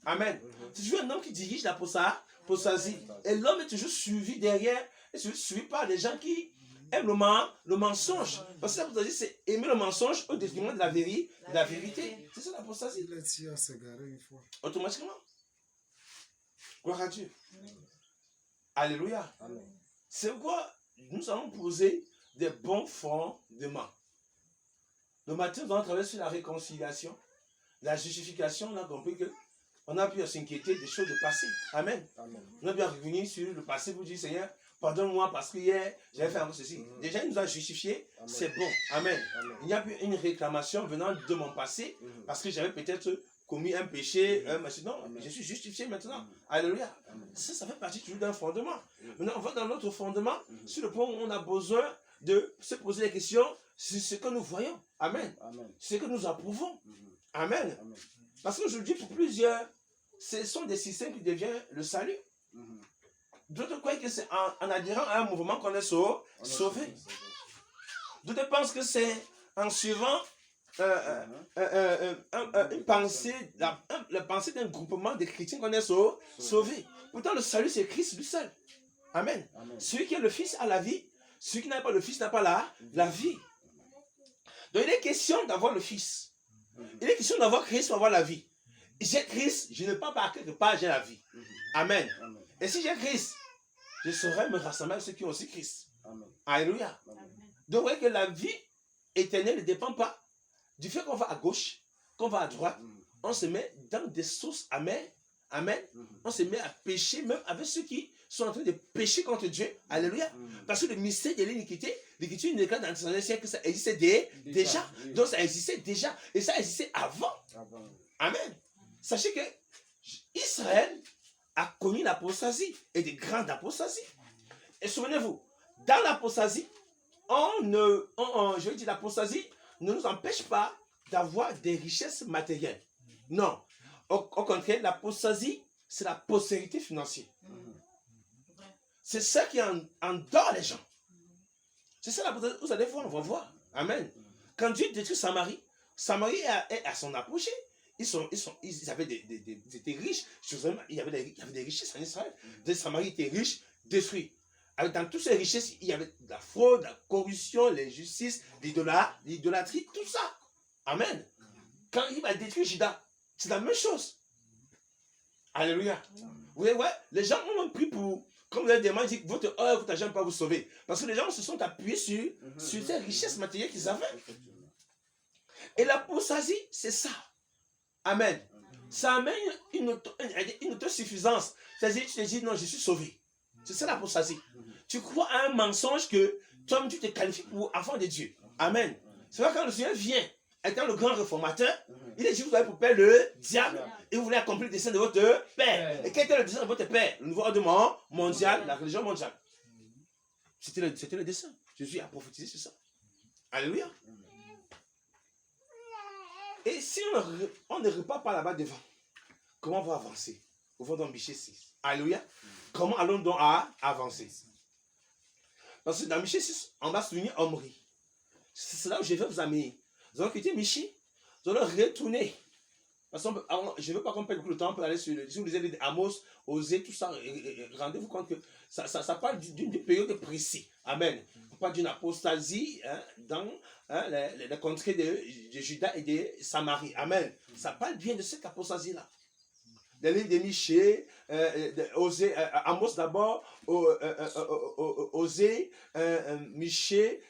S3: Amen. C'est toujours un homme qui dirige l'apostasie. Et l'homme est toujours suivi derrière, et suivi par des gens qui aiment le mensonge. Parce que l'apostasie, c'est aimer le mensonge au détriment de la vérité. C'est ça l'apostasie.
S1: Il a tiré à s'égarer une fois.
S3: Automatiquement. Gloire à Dieu. Alléluia. C'est pourquoi nous allons poser des bons fondements. Le matin, nous allons travailler sur la réconciliation, la justification. On a compris qu'on a pu s'inquiéter des choses du passé. Amen. On a pu revenir sur le passé pour dire, Seigneur, pardonne-moi parce que hier, j'avais fait encore ceci. Déjà, il nous a justifié, c'est bon. Amen. Il n'y a plus une réclamation venant de mon passé parce que j'avais peut-être commis un péché. Non, je suis justifié maintenant. Alléluia. Ça fait partie toujours d'un fondement. Maintenant, on va dans notre fondement sur le point où on a besoin de se poser des questions sur ce que nous voyons. Amen. Ce que nous approuvons. Amen. Parce qu'aujourd'hui, pour plusieurs, ce sont des systèmes qui deviennent le salut. D'autres croient que c'est en adhérant à un mouvement qu'on est sauvé. D'autres pensent que c'est en suivant une pensée, la pensée d'un groupement de chrétiens qu'on est sauvé. Pourtant, le salut, c'est Christ lui seul. Amen. Celui qui a le Fils a la vie. Celui qui n'a pas le Fils n'a pas la vie. Donc, il est question d'avoir le Fils. Il est question d'avoir Christ pour avoir la vie. J'ai Christ, je ne pars pas à quelque part, j'ai la vie. Amen. Et si j'ai Christ, je saurai me rassembler avec ceux qui ont aussi Christ. Alléluia. Donc, vous voyez que la vie éternelle ne dépend pas du fait qu'on va à gauche, qu'on va à droite. On se met dans des sources amères. Amen. On se met à pécher même avec ceux qui sont en train de pécher contre Dieu. Alléluia. Parce que le mystère de l'iniquité, l'Écriture nous déclare dans le 19e siècle que ça existait déjà. Donc ça existait déjà. Et ça existait avant. Amen. Sachez que Israël a connu l'apostasie et des grandes apostasies. Et souvenez-vous, dans l'apostasie, je veux dire, l'apostasie ne nous empêche pas d'avoir des richesses matérielles. Non. Au contraire, l'apostasie, c'est la postérité financière. C'est ça qui endort les gens. C'est ça l'apostasie. Vous allez voir, on va voir. Amen. Quand Dieu détruit Samarie, Samarie est à son apogée. Ils étaient riches. Il y avait des richesses en Israël. Samarie était riche, détruit. Dans toutes ces richesses, il y avait de la fraude, la corruption, l'injustice, l'idolâtrie, tout ça. Amen. Quand il va détruire Judas, c'est la même chose. Alléluia. Vous voyez, ouais, les gens ont pris pour, comme vous avez demandé, dit que votre œuvre, votre argent ne peut pas vous sauver. Parce que les gens se sont appuyés sur ces richesses matérielles qu'ils avaient. Et l'apostasie, c'est ça. Amen. Ça amène une autosuffisance. C'est-à-dire, tu te dis, non, je suis sauvé. C'est ça l'apostasie. Tu crois à un mensonge que toi tu te qualifies pour enfant de Dieu. Amen. C'est vrai quand le Seigneur vient, étant le grand réformateur, il a dit, vous avez pour père le diable et vous voulez accomplir le dessein de votre père. Et quel était le dessein de votre père? Le nouveau ordre mondial, la religion mondiale. C'était le dessein. Jésus a prophétisé sur ça. Alléluia. Et si on ne repart pas là-bas devant, comment on va avancer? Au fond dans Michée 6. Alléluia. Comment allons-nous donc avancer? Parce que dans Michée 6, on va souligner Omri. C'est là où je vais vous amener. Nous allons quitter Michée. Nous allons retourner. Parce que je ne veux pas qu'on perde beaucoup de temps pour aller sur le. Si vous lisez Amos, Osée, tout ça, rendez-vous compte que ça parle d'une période précise. Amen. On parle d'une apostasie dans les contrées de Juda et de Samarie. Amen. Ça parle bien de cette apostasie-là. Les livres de Michée, Osée, Amos d'abord, Osée, Michée,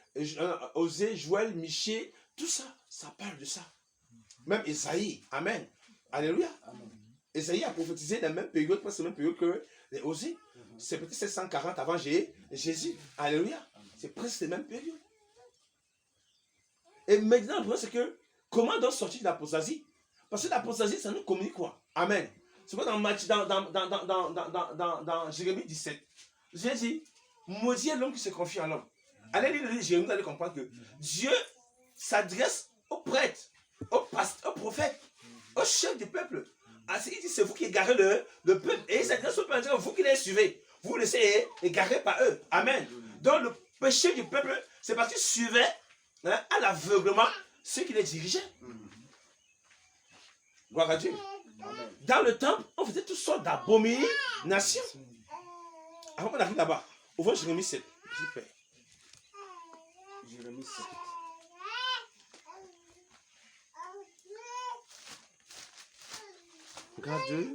S3: Osée, Joël, Michée, tout ça, ça parle de ça. Même Esaïe, amen. Alléluia. Esaïe a prophétisé la même période, presque la même période que Osée. C'est peut-être 740 avant Jésus. Alléluia. C'est presque la même période. Et maintenant, le problème, c'est que comment donc sortir de l'apostasie? Parce que l'apostasie, ça nous communique quoi? Amen. C'est quoi dans Jérémie 17? J'ai dit, maudit est l'homme qui se confie en l'homme. Allez lire Jérémie, vous allez comprendre que Dieu s'adresse aux prêtres, aux pasteurs, aux prophètes, aux chefs du peuple. Il dit, c'est vous qui égarez le peuple. Et il s'adresse au peuple, vous qui les suivez. Vous laissez égarer par eux. Amen. Donc le péché du peuple, c'est parce qu'il suivait à l'aveuglement ceux qui les dirigeaient. Gloire à Dieu. Dans le temple, on faisait toutes sortes d'abominations. Avant qu'on arrive là-bas, ouvrons Jérémie 7.
S5: Jérémie 7.
S3: Regarde,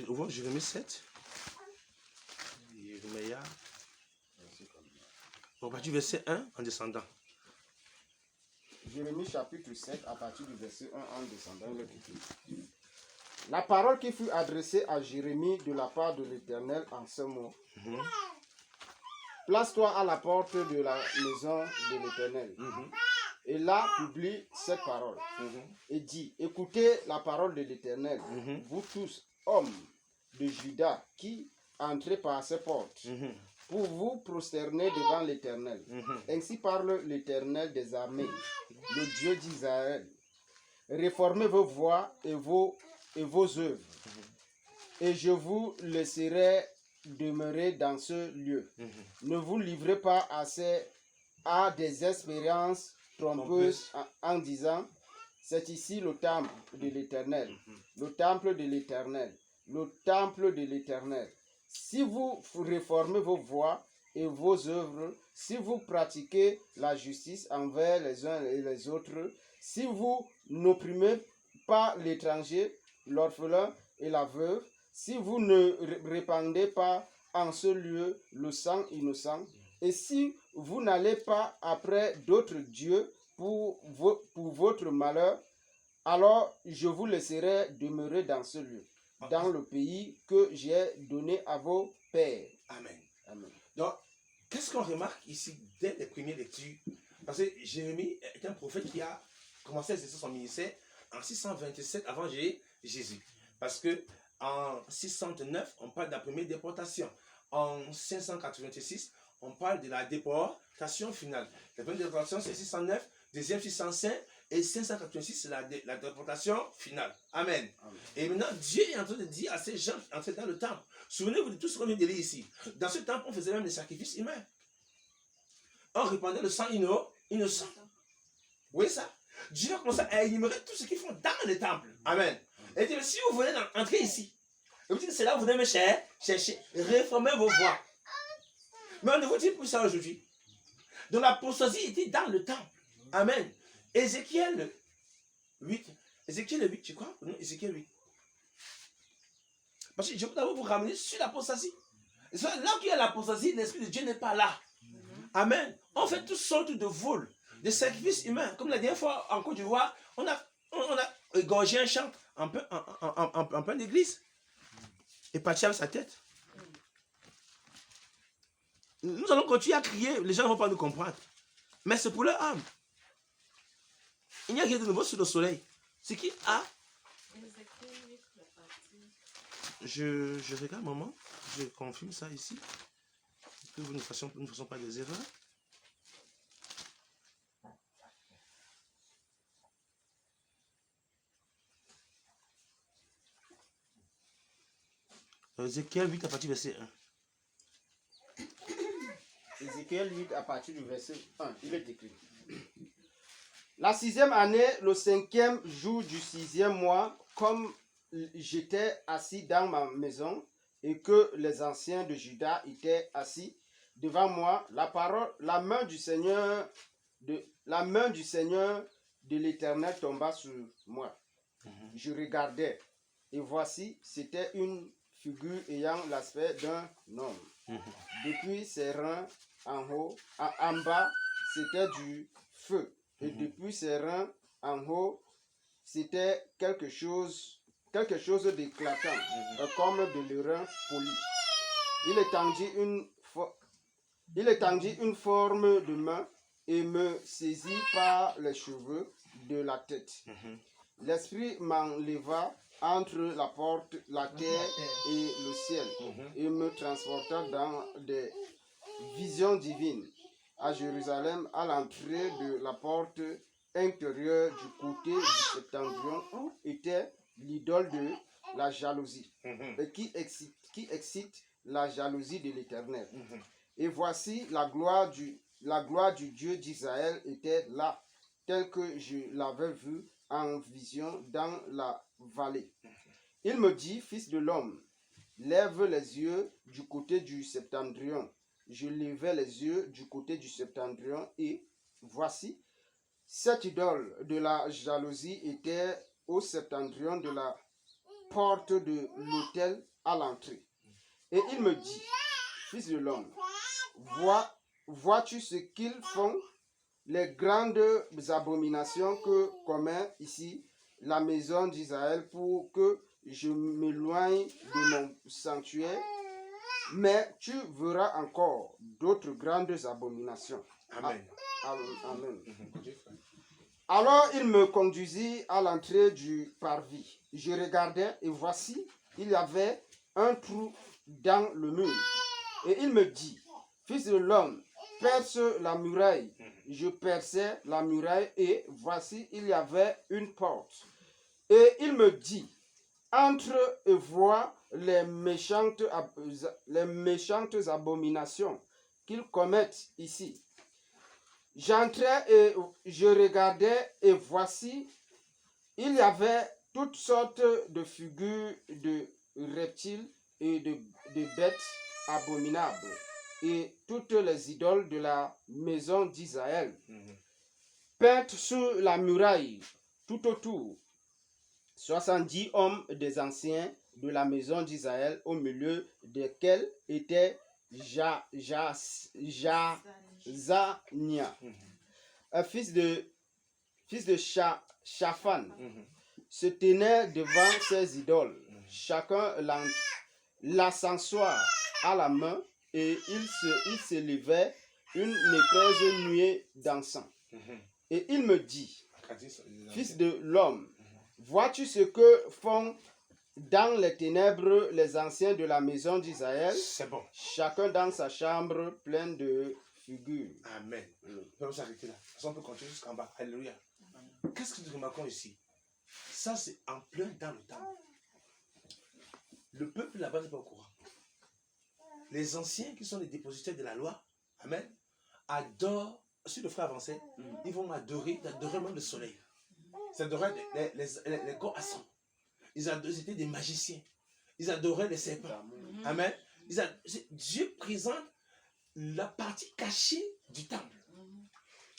S3: ouvrons Jérémie 7. Jérémie. On va du verset 1 en descendant.
S5: Jérémie chapitre 7, à partir du verset 1 en descendant. La parole qui fut adressée à Jérémie de la part de l'Éternel en ce mot. Place-toi à la porte de la maison de l'Éternel. Et là, publie cette parole. Et dit, écoutez la parole de l'Éternel, vous tous, hommes de Juda, qui entrez par ces portes, pour vous prosterner devant l'Éternel. Ainsi parle l'Éternel des armées, le Dieu d'Israël. Réformez vos voies et vos œuvres, et je vous laisserai demeurer dans ce lieu. Ne vous livrez pas à des expériences trompeuses en disant, c'est ici le temple de l'Éternel, le temple de l'Éternel, le temple de l'Éternel. Si vous réformez vos voies et vos œuvres, si vous pratiquez la justice envers les uns et les autres, si vous n'opprimez pas l'étranger, l'orphelin et la veuve, si vous ne répandez pas en ce lieu le sang innocent, et si vous n'allez pas après d'autres dieux pour votre malheur, alors je vous laisserai demeurer dans ce lieu, dans le pays que j'ai donné à vos pères.
S3: Amen.
S5: Amen.
S3: Donc, qu'est-ce qu'on remarque ici dès les premières lectures? Parce que Jérémie est un prophète qui a commencé à exercer son ministère en 627 avant Jésus. Parce que en 609, on parle de la première déportation. En 586, on parle de la déportation finale. La première déportation, c'est 609, deuxième 605, et 586, c'est la déportation finale. Amen.
S5: Amen.
S3: Et maintenant, Dieu est en train de dire à ces gens qui entrent dans le temple. Souvenez-vous de tout ce qu'on vient de lire ici. Dans ce temple, on faisait même des sacrifices humains. On répandait le sang innocent. Vous voyez ça? Dieu a commencé à énumérer tout ce qu'ils font dans le temple. Amen. Et dit, si vous venez entrer ici, et vous dites, c'est là que vous venez me chercher, réformez vos voies. Mais on ne vous dit plus ça aujourd'hui. Donc l'apostasie était dans le temple. Amen. Ézéchiel 8. Ézéchiel 8, tu crois? Non, Ézéchiel 8. Parce que je peux d'abord vous ramener sur l'apostasie. Là où il y a l'apostasie, l'Esprit de Dieu n'est pas là. Amen. On fait toutes sortes de vols, de sacrifices humains. Comme la dernière fois en Côte d'Ivoire, on a égorgé un champ en pleine église. Et parti avec sa tête. Nous allons continuer à crier, les gens ne vont pas nous comprendre. Mais c'est pour leur âme. Il n'y a rien de nouveau sous le soleil. Ce qui a... Je regarde, maman. Je confirme ça ici. Que nous ne fassions pas des erreurs. Ézéchiel 8 à partir du verset 1.
S5: Ézéchiel 8 à partir du verset 1. Il est écrit. La 6e année, le 5e jour du 6e mois, comme j'étais assis dans ma maison et que les anciens de Juda étaient assis devant moi, la main du Seigneur de l'Éternel tomba sur moi. Je regardais et voici, c'était une figure ayant l'aspect d'un homme. Depuis ses reins en bas, c'était du feu. Et depuis ses reins en haut, c'était quelque chose d'éclatant, comme de l'airain poli. Il étendit une forme de main et me saisit par les cheveux de la tête. L'esprit m'enleva entre la terre et le ciel et me transporta dans des visions divines à Jérusalem, à l'entrée de la porte intérieure du côté du septentrion où était l'idole de la jalousie, et qui excite la jalousie de l'Éternel. Et voici la gloire du Dieu d'Israël était là, tel que je l'avais vu en vision dans la vallée. Il me dit, fils de l'homme, lève les yeux du côté du septentrion. Je levai les yeux du côté du septentrion et voici, cette idole de la jalousie était au septentrion de la porte de l'autel à l'entrée. Et il me dit, fils de l'homme, vois-tu ce qu'ils font, les grandes abominations que commet ici la maison d'Israël pour que je m'éloigne de mon sanctuaire? Mais tu verras encore d'autres grandes abominations.
S3: Amen.
S5: Amen. Alors il me conduisit à l'entrée du parvis. Je regardais et voici, il y avait un trou dans le mur. Et il me dit, fils de l'homme, perce la muraille. Je perçai la muraille et voici, il y avait une porte. Et il me dit, entre et vois les méchantes abominations qu'ils commettent ici. J'entrais et je regardais et voici, il y avait toutes sortes de figures de reptiles et de bêtes abominables et toutes les idoles de la maison d'Israël, peintes sur la muraille tout autour. 70 hommes des anciens de la maison d'Israël, au milieu desquels était Zania, un fils de Shaphan, se tenait devant ces idoles, chacun l'ascensoir à la main, et il se levait une épaisse nuée d'encens. Et il me dit, fils de l'homme, vois-tu ce que font dans les ténèbres les anciens de la maison d'Israël?
S3: C'est bon.
S5: Chacun dans sa chambre pleine de figures.
S3: Amen. On peut s'arrêter là. On peut continuer jusqu'en bas. Alléluia. Qu'est-ce que nous remarquons ici? Ça, c'est en plein dans le temple. Le peuple là-bas n'est pas au courant. Les anciens qui sont les dépositaires de la loi, amen, adorent, si le frère avançait, ils vont adorer même le soleil. Ils adoraient les corps à sang. Ils étaient des magiciens. Ils adoraient les serpents. Amen. Dieu présente la partie cachée du temple.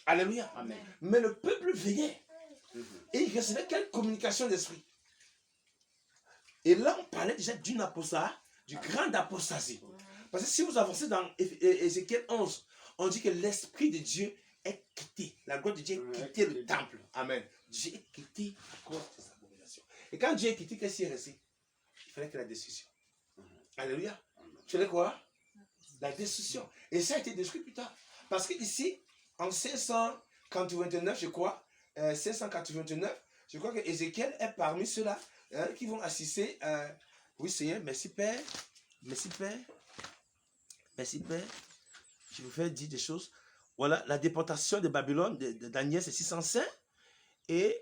S3: Alléluia.
S5: Amen.
S3: Mais le peuple veillait. Et il recevait quelle communication d'esprit? Et là, on parlait déjà d'une apostasie, du grand apostasie. Parce que si vous avancez dans Ézéchiel 11, on dit que l'esprit de Dieu est quitté. La gloire de Dieu est quitté le temple. Amen. Dieu est quitté à cause de sa abominations. Et quand Dieu est quitté, qu'est-ce qui est resté? Il fallait que la destruction. Alléluia. Tu fallait quoi? La destruction. Et ça a été détruit plus tard. Parce que ici, en 589, je crois, 589, je crois que Ézéchiel est parmi ceux-là qui vont assister. Oui, Seigneur, merci Père. Merci Père. Merci Père. Je vous fais dire des choses. Voilà, la déportation de Babylone, de Daniel, c'est 605. Et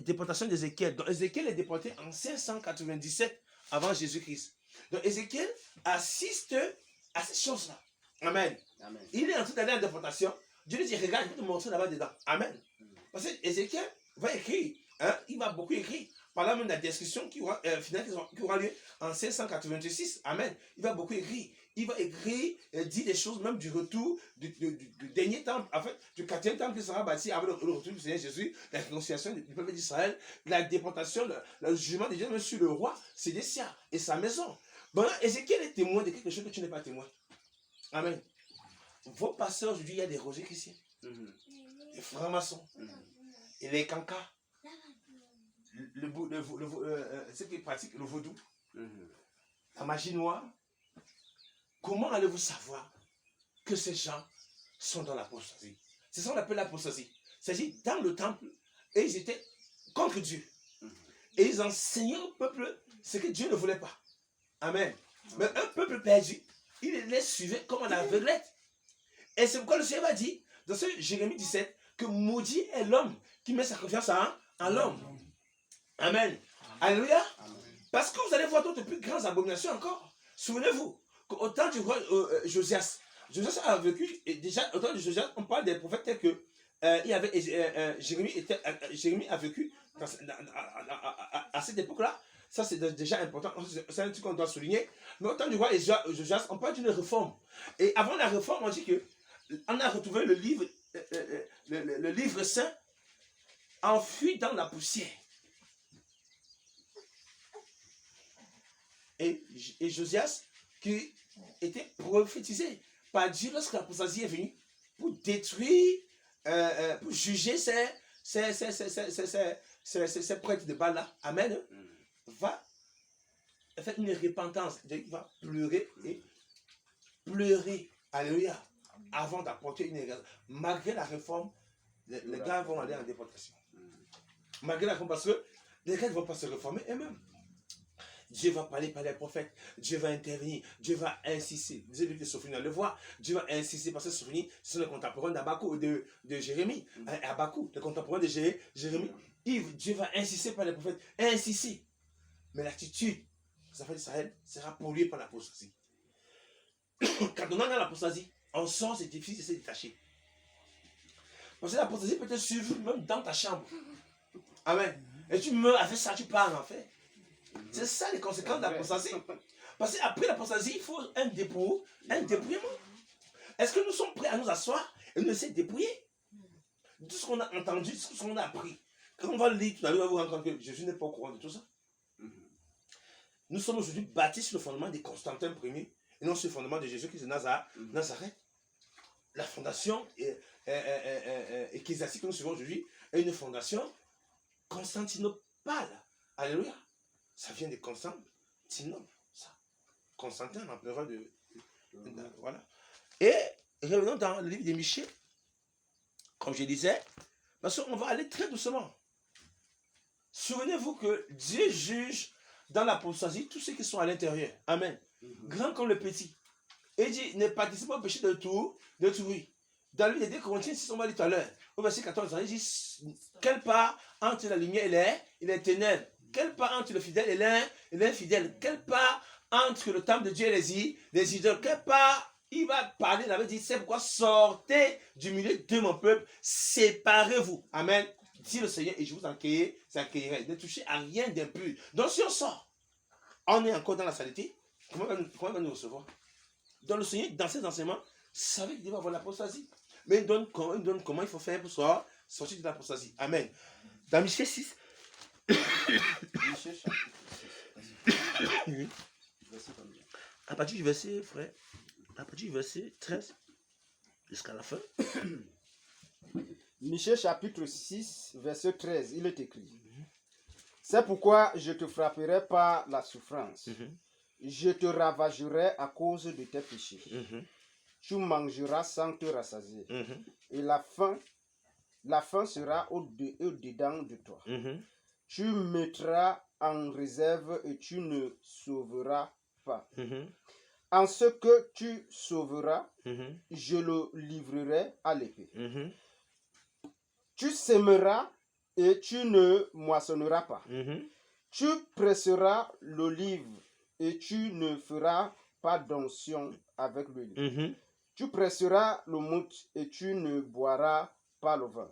S3: déportation d'Ézéchiel. Donc Ézéchiel est déporté en 597 avant Jésus-Christ. Donc Ézéchiel assiste à ces choses-là. Amen.
S5: Amen.
S3: Il est en train d'aller en déportation. Dieu lui dit, regarde, je vais te montrer là-bas dedans. Amen. Parce que Ézéchiel va écrire. Hein, il va beaucoup écrire. Par là même la description qui aura, qui aura lieu en 586. Amen. Il va beaucoup écrire. Il va écrire, dire des choses même du retour du dernier temple, en fait, du 4e temple qui sera bâti avec le retour du Seigneur Jésus, la réconciliation du peuple d'Israël, la déportation, le jugement de Dieu même sur le roi Sédécia et sa maison. Bon, Ézéchiel est témoin de quelque chose que tu n'es pas témoin. Amen. Vos pasteurs aujourd'hui, il y a des rosiers chrétiens, des francs-maçons, et les cancas, ceux qui pratiquent le vaudou, la magie noire. Comment allez-vous savoir que ces gens sont dans l'apostasie? C'est ça qu'on appelle l'apostasie. C'est-à-dire dans le temple, et ils étaient contre Dieu. Et ils enseignaient au peuple ce que Dieu ne voulait pas. Amen. Mais un peuple perdu, il les suivait comme en aveuglette. Et c'est pourquoi le Seigneur va dire, dans ce Jérémie 17, que maudit est l'homme qui met sa confiance en l'homme. Amen. Alléluia. Parce que vous allez voir d'autres plus grandes abominations encore. Souvenez-vous, qu'au temps du roi Josias, Josias a vécu, et déjà au temps de Josias, on parle des prophètes tels que il y avait Jérémie a vécu à cette époque-là. Ça, c'est déjà important. C'est un truc qu'on doit souligner. Mais au temps du roi Josias, on parle d'une réforme. Et avant la réforme, on dit que on a retrouvé le livre saint enfui dans la poussière. Et Josias, qui était prophétisé par Dieu lorsque l'apostasie est venue, pour détruire, pour juger ces prêtres de Baal-là. Amen. Va faire une repentance. Il va pleurer et pleurer. Alléluia. Avant d'apporter une église. Malgré la réforme, les gars vont aller en déportation. Malgré la réforme, parce que les gars ne vont pas se réformer eux-mêmes. Dieu va parler par les prophètes, Dieu va intervenir, Dieu va insister. Dieu dit que Sophie le voit, Dieu va insister parce que Sophie, c'est le contemporain d'Abakou, de Jérémie. Abakou, le contemporain de Jérémie. Dieu va insister par les prophètes, insister. Mais l'attitude des enfants d'Israël sera polluée par l'apostasie. Quand on est dans l'apostasie, on sort, c'est difficile de se détacher. Parce que l'apostasie peut te suivre même dans ta chambre. Amen. Et tu meurs avec ça, tu pars en enfer. C'est ça les conséquences de l'apostasie. Parce qu'après l'apostasie, il faut un dépouillement. Est-ce que nous sommes prêts à nous asseoir et nous laisser dépouiller? Tout ce qu'on a entendu, tout ce qu'on a appris. Quand on va lire tout à l'heure, on va vous rendre compte que Jésus n'est pas au courant de tout ça. Nous sommes aujourd'hui bâtis sur le fondement de Constantin Ier et non sur le fondement de Jésus-Christ de Nazareth. La fondation ecclésiastique que nous suivons aujourd'hui est une fondation constantinopale. Alléluia. Ça vient de Constantinople. Constantin, l'empereur de... Voilà. Et revenons dans le livre de Michée. Comme je disais, parce qu'on va aller très doucement. Souvenez-vous que Dieu juge dans l'apostasie tous ceux qui sont à l'intérieur. Amen. Grand comme le petit. Et il dit, ne participe pas au péché de tout, oui. Dans le livre de 2 Corinthiens, si on va lire tout à l'heure, au verset 14, il dit, quelle part entre la lumière et les ténèbres? Quelle part entre le fidèle et l'infidèle? Quelle part entre le temple de Dieu et les idoles? Quelle part il va parler, il avait dit, c'est pourquoi sortez du milieu de mon peuple, séparez-vous. Amen. Dit le Seigneur, et je vous accueillerai. Ne touchez à rien d'impur. Donc si on sort, on est encore dans la saleté, comment il va nous recevoir? Donc le Seigneur, dans ses enseignements, savait qu'il devait avoir l'apostasie. mais il donne comment il faut faire pour sortir de l'apostasie. Amen. Dans Michée 6,
S5: Michée chapitre 6. Verset combien?
S3: à partir du verset, frère, à partir du verset 13 jusqu'à la fin.
S5: Michée chapitre 6, verset 13, il est écrit. C'est pourquoi je te frapperai par la souffrance. Je te ravagerai à cause de tes péchés. Tu mangeras sans te rassasier. Et la faim sera au-dedans de toi. Tu mettras en réserve et tu ne sauveras pas. En ce que tu sauveras, je le livrerai à l'épée. Tu sèmeras et tu ne moissonneras pas. Tu presseras l'olive et tu ne feras pas d'onction avec l'huile. Tu presseras le mout et tu ne boiras pas le vin.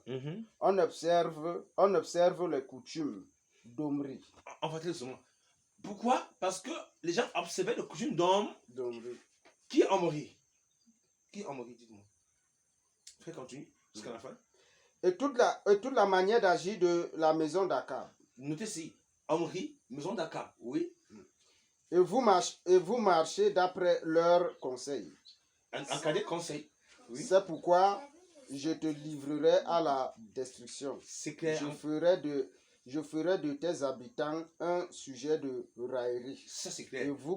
S5: On observe les coutumes d'Omri.
S3: En fait, pourquoi? Parce que les gens observaient les coutumes
S5: d'Omri.
S3: Qui est Omri? Qui est Omri, dites-moi. Frère, continue jusqu'à la fin.
S5: Et toute la manière d'agir de la maison d'Akab.
S3: Notez ici, Omri, maison d'Akab, oui.
S5: Et vous marchez d'après leurs conseils.
S3: En cas de conseil, oui.
S5: C'est pourquoi je te livrerai à la destruction.
S3: C'est clair.
S5: Je ferai de tes habitants un sujet de raillerie.
S3: Ça, c'est clair.
S5: Et vous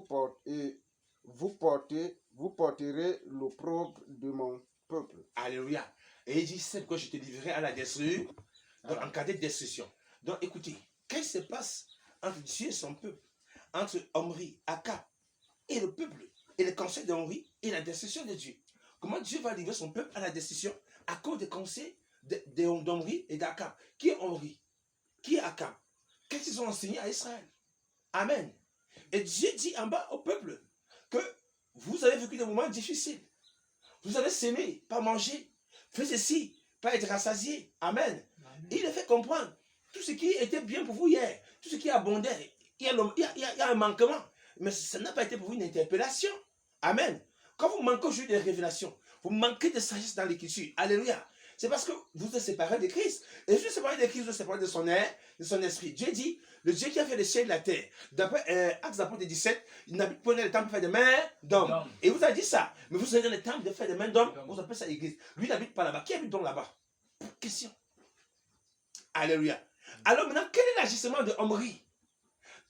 S5: porterez l'opprobre de mon peuple.
S3: Alléluia. Et il dit, c'est pourquoi je te livrerai à la destruction. Donc, en cas de destruction. Donc, écoutez, qu'est-ce qui se passe entre Dieu et son peuple? Entre Omri, Akab et le peuple, et le conseil d'Omri et la destruction de Dieu. Comment Dieu va livrer son peuple à la destruction à cause des conseils d'Omri et d'Akab? Qui est Omri? Qui est Akab? Qu'est-ce qu'ils ont enseigné à Israël? Amen. Et Dieu dit en bas au peuple que vous avez vécu des moments difficiles. Vous avez sémé, pas manger. Faites ceci, pas être rassasié. Amen. Et il les fait comprendre tout ce qui était bien pour vous hier, tout ce qui abondait. Il y a un manquement. Mais ça n'a pas été pour vous une interpellation. Amen. Quand vous manquez aujourd'hui de révélations, vous manquez de sagesse dans l'écriture. Alléluia. C'est parce que vous êtes séparés de Christ. Et je suis séparé de Christ, vous êtes séparé de son esprit. Dieu dit, le Dieu qui a fait le ciel et la terre. D'après Actes d'Apôtres 17, il n'habite pas dans le temple fait de mains d'hommes. Et vous a dit ça. Mais vous êtes dans le temple de fait de mains d'hommes, vous appelez ça l'église. Lui, il n'habite pas là-bas. Qui habite donc là-bas? Question. Alléluia. Alors maintenant, quel est l'agissement de Omri?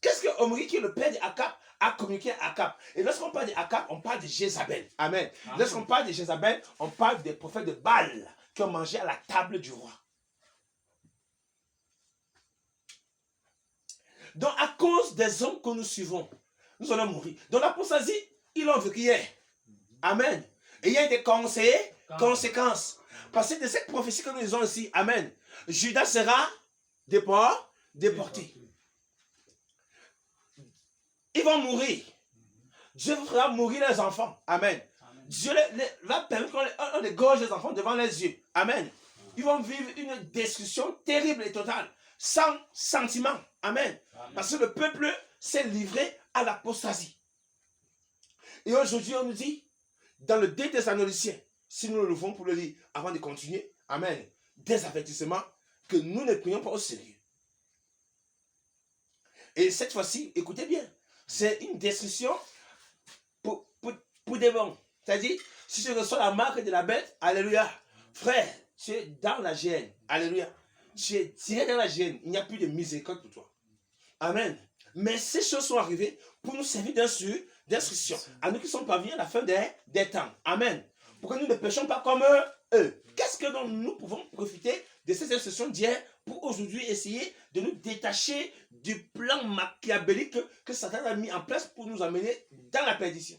S3: Qu'est-ce que Omri, qui est le père d'Akab, a communiqué à Akab? Et lorsqu'on parle d'Akab, on parle de Jézabel. Amen. Lorsqu'on parle de Jézabel, on parle des prophètes de Baal qui ont mangé à la table du roi. Donc, à cause des hommes que nous suivons, nous allons mourir. Dans l'apostasie, ils l'ont vécu hier. Amen. Et il y a des conséquences. Parce que de cette prophétie que nous avons ici, amen, Judas sera déporté. Ils vont mourir. Dieu fera mourir les enfants. Amen. Dieu va permettre qu'on les gorge les enfants devant les yeux. Amen. Ils vont vivre une destruction terrible et totale, sans sentiment. Amen. Parce que le peuple s'est livré à l'apostasie. Et aujourd'hui, on nous dit, dans le 2 Thessaloniciens, si nous le levons pour le lire avant de continuer, amen, des avertissements que nous ne prenons pas au sérieux. Et cette fois-ci, écoutez bien, c'est une destruction pour des bons. C'est-à-dire, si tu reçois la marque de la bête, alléluia, frère, tu es dans la gêne, alléluia, tu es tiré dans la gêne, il n'y a plus de miséricorde pour toi. Amen. Mais ces choses sont arrivées pour nous servir d'instruction, à nous qui sommes parvenus à la fin des temps. Amen. Pour que nous ne péchons pas comme eux. Qu'est-ce que nous pouvons profiter de ces instructions d'hier pour aujourd'hui essayer de nous détacher du plan machiavélique que Satan a mis en place pour nous amener dans la perdition?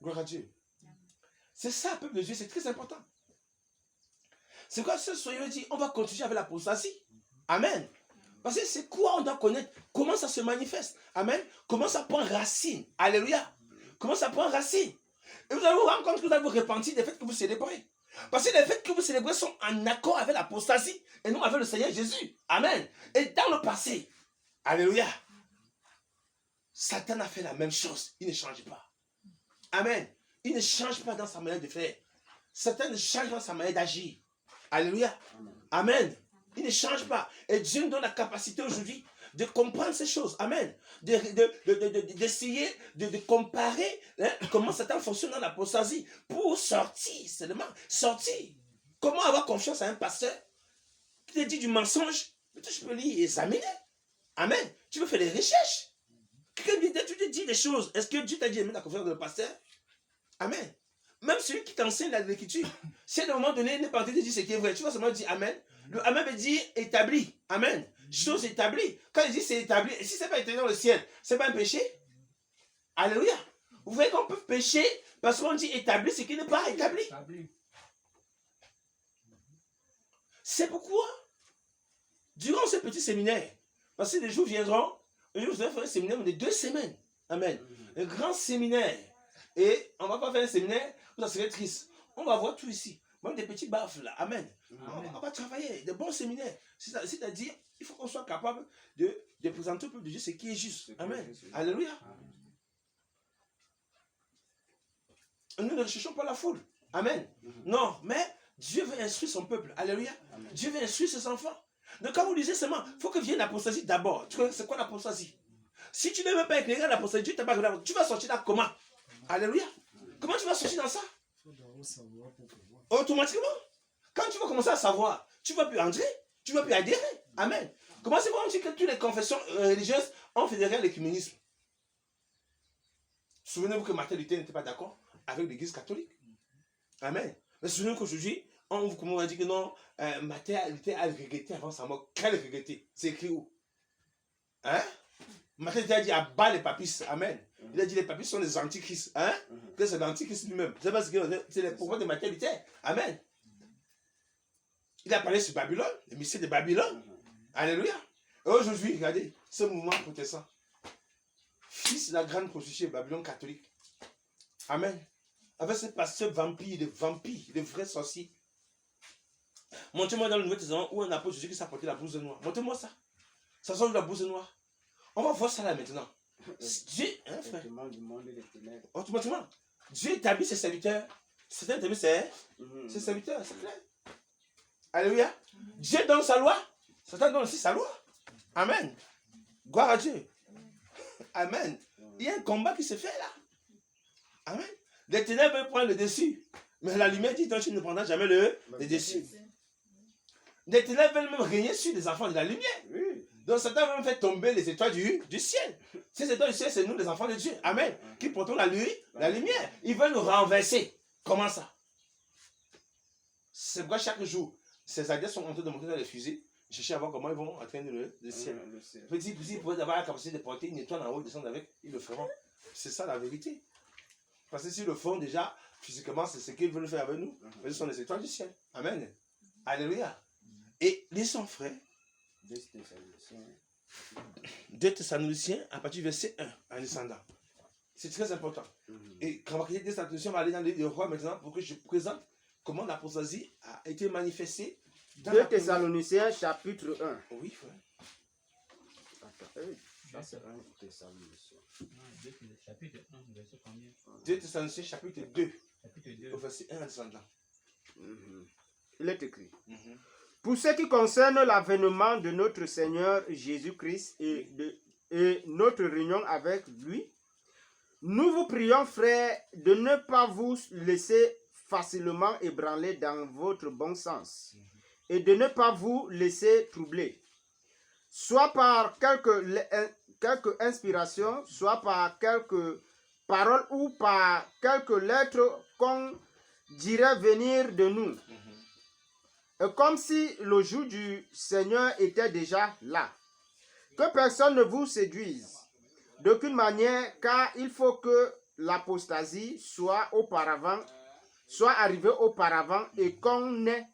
S3: Gloire à Dieu. C'est ça, peuple de Dieu, c'est très important. C'est quoi ce soir, dit, on va continuer avec l'apostasie. Amen. Parce que c'est quoi on doit connaître? Comment ça se manifeste? Amen. Comment ça prend racine? Alléluia. Comment ça prend racine? Et vous allez vous rendre compte que vous allez vous repentir des fêtes que vous célébrez. Parce que les fêtes que vous célébrez sont en accord avec l'apostasie et non avec le Seigneur Jésus. Amen. Et dans le passé, alléluia, Satan a fait la même chose. Il ne change pas. Amen. Il ne change pas dans sa manière de faire. Satan ne change pas sa manière d'agir. Alléluia. Amen. Il ne change pas. Et Dieu nous donne la capacité aujourd'hui de comprendre ces choses. Amen. D'essayer de comparer comment Satan fonctionne dans l'apostasie pour sortir seulement. Sortir. Comment avoir confiance à un pasteur qui te dit du mensonge? Tu peux lire et examiner. Amen. Tu peux faire des recherches. Quelqu'un tu te dis des choses. Est-ce que Dieu t'a dit de mettre la confiance dans le pasteur? Amen. Même celui qui t'enseigne l'écriture, si à un moment donné, il n'est pas en train de dire ce qui est vrai, tu vas seulement dire Amen. Le Amen veut dire établi. Amen. Chose établie. Quand il dit c'est établi, si ce n'est pas établi dans le ciel, ce n'est pas un péché. Alléluia. Vous voyez qu'on peut pécher parce qu'on dit établi, ce qui n'est pas établi. C'est pourquoi, durant ce petit séminaire, parce que les jours viendront, un jour vous allez faire un séminaire de 2 semaines. Amen. Un grand séminaire. Et on ne va pas faire un séminaire où ça serait triste. On va voir tout ici. Même des petits baffes là. Amen. On va travailler. De bons séminaires. C'est-à-dire, il faut qu'on soit capable de présenter au peuple de Dieu ce qui est juste. Amen. Alléluia. Nous ne recherchons pas la foule. Amen. Non, mais Dieu veut instruire son peuple. Alléluia. Dieu veut instruire ses enfants. Donc quand vous lisez seulement, il faut que vienne l'apostasie d'abord. C'est quoi l'apostasie? Si tu n'es même pas éclairé à l'apostasie, Dieu t'a pas regardé. Tu vas sortir là comment? Alléluia. Comment tu vas sortir dans ça? Automatiquement. Quand tu vas commencer à savoir, tu ne vas plus entrer, tu ne vas plus adhérer. Amen. Comment c'est vraiment que toutes les confessions religieuses ont fédéré l'écuménisme? Souvenez-vous que Martin Luther n'était pas d'accord avec l'église catholique. Amen. Mais souvenez-vous qu'aujourd'hui, on va dire que non, Martin Luther a regretté avant sa mort. Quel regretté? C'est écrit où? Hein? Martin Luther a dit abat les papistes. Amen. Il a dit les papistes sont les antichrists. Hein? Que c'est l'antichrist lui-même. C'est parce que c'est les pouvoirs de Martin Luther. Amen. Il a parlé sur Babylone, le mystère de Babylone. Alléluia. Et aujourd'hui, regardez, ce mouvement protestant, fils de la grande prostituée Babylone catholique. Amen. Avec ce pasteur vampire, de vrais sorciers. Montrez-moi dans le Nouveau Testament où un apôtre Jésus qui s'est porté la blouse noire. Montrez-moi ça. Ça sort de la blouse noire. On va voir ça là maintenant. Dieu, hein, frère? Automatiquement. Dieu établit ses serviteurs. Certains établit ses serviteurs, c'est clair. Alléluia. Dieu donne sa loi. Satan donne aussi sa loi. Amen. Gloire à Dieu. Amen. Il y a un combat qui se fait là. Amen. Les ténèbres veulent prendre le dessus. Mais la lumière dit, tu ne prendras jamais le dessus. Les ténèbres veulent même régner sur les enfants de la lumière. Donc Satan va même faire tomber les étoiles du ciel. Ces étoiles du ciel, c'est nous les enfants de Dieu. Amen. Qui portons la lumière. Ils veulent nous renverser. Comment ça? C'est pourquoi chaque jour, ces adeptes sont en train de monter dans les fusées, chercher à voir comment ils vont atteindre le ciel. Petit, ils pourraient avoir la capacité de porter une étoile en haut et descendre avec, ils le feront. C'est ça la vérité. Parce que s'ils le font déjà, physiquement, c'est ce qu'ils veulent faire avec nous. Mais ce sont les étoiles du ciel. Amen. Alléluia. Et les son frères, 2 Thessaloniciens, à partir du verset 1, en descendant. C'est très important. Et quand on va quitter 2 Thessaloniciens, on va aller dans les rois maintenant pour que je présente comment l'apostasie a été manifestée.
S5: 2 Thessaloniciens, chapitre 1.
S3: Oui, frère.
S5: Ça, c'est 1 Thessaloniciens.
S3: 2 Thessaloniciens, chapitre 2.
S4: Chapitre 2.
S3: Au verset 1 en descendant.
S5: Il est écrit. Pour ce qui concerne l'avènement de notre Seigneur Jésus-Christ et notre réunion avec lui, nous vous prions, frères, de ne pas vous laisser facilement ébranler dans votre bon sens et de ne pas vous laisser troubler, soit par quelque inspiration, soit par quelques paroles ou par quelques lettres qu'on dirait venir de nous. Comme si le jour du Seigneur était déjà là. Que personne ne vous séduise d'aucune manière, car il faut que l'apostasie soit arrivée auparavant et qu'on ait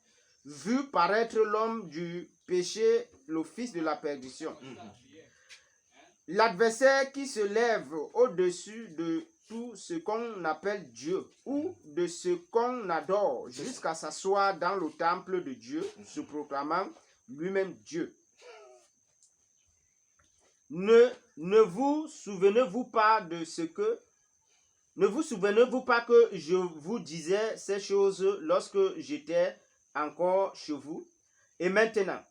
S5: vu paraître l'homme du péché, le fils de la perdition. L'adversaire qui se lève au-dessus de tout ce qu'on appelle Dieu ou de ce qu'on adore jusqu'à s'asseoir dans le temple de Dieu, se proclamant lui-même Dieu. Ne vous souvenez-vous pas de ce que Ne vous souvenez-vous pas que je vous disais ces choses lorsque j'étais encore chez vous? Et maintenant,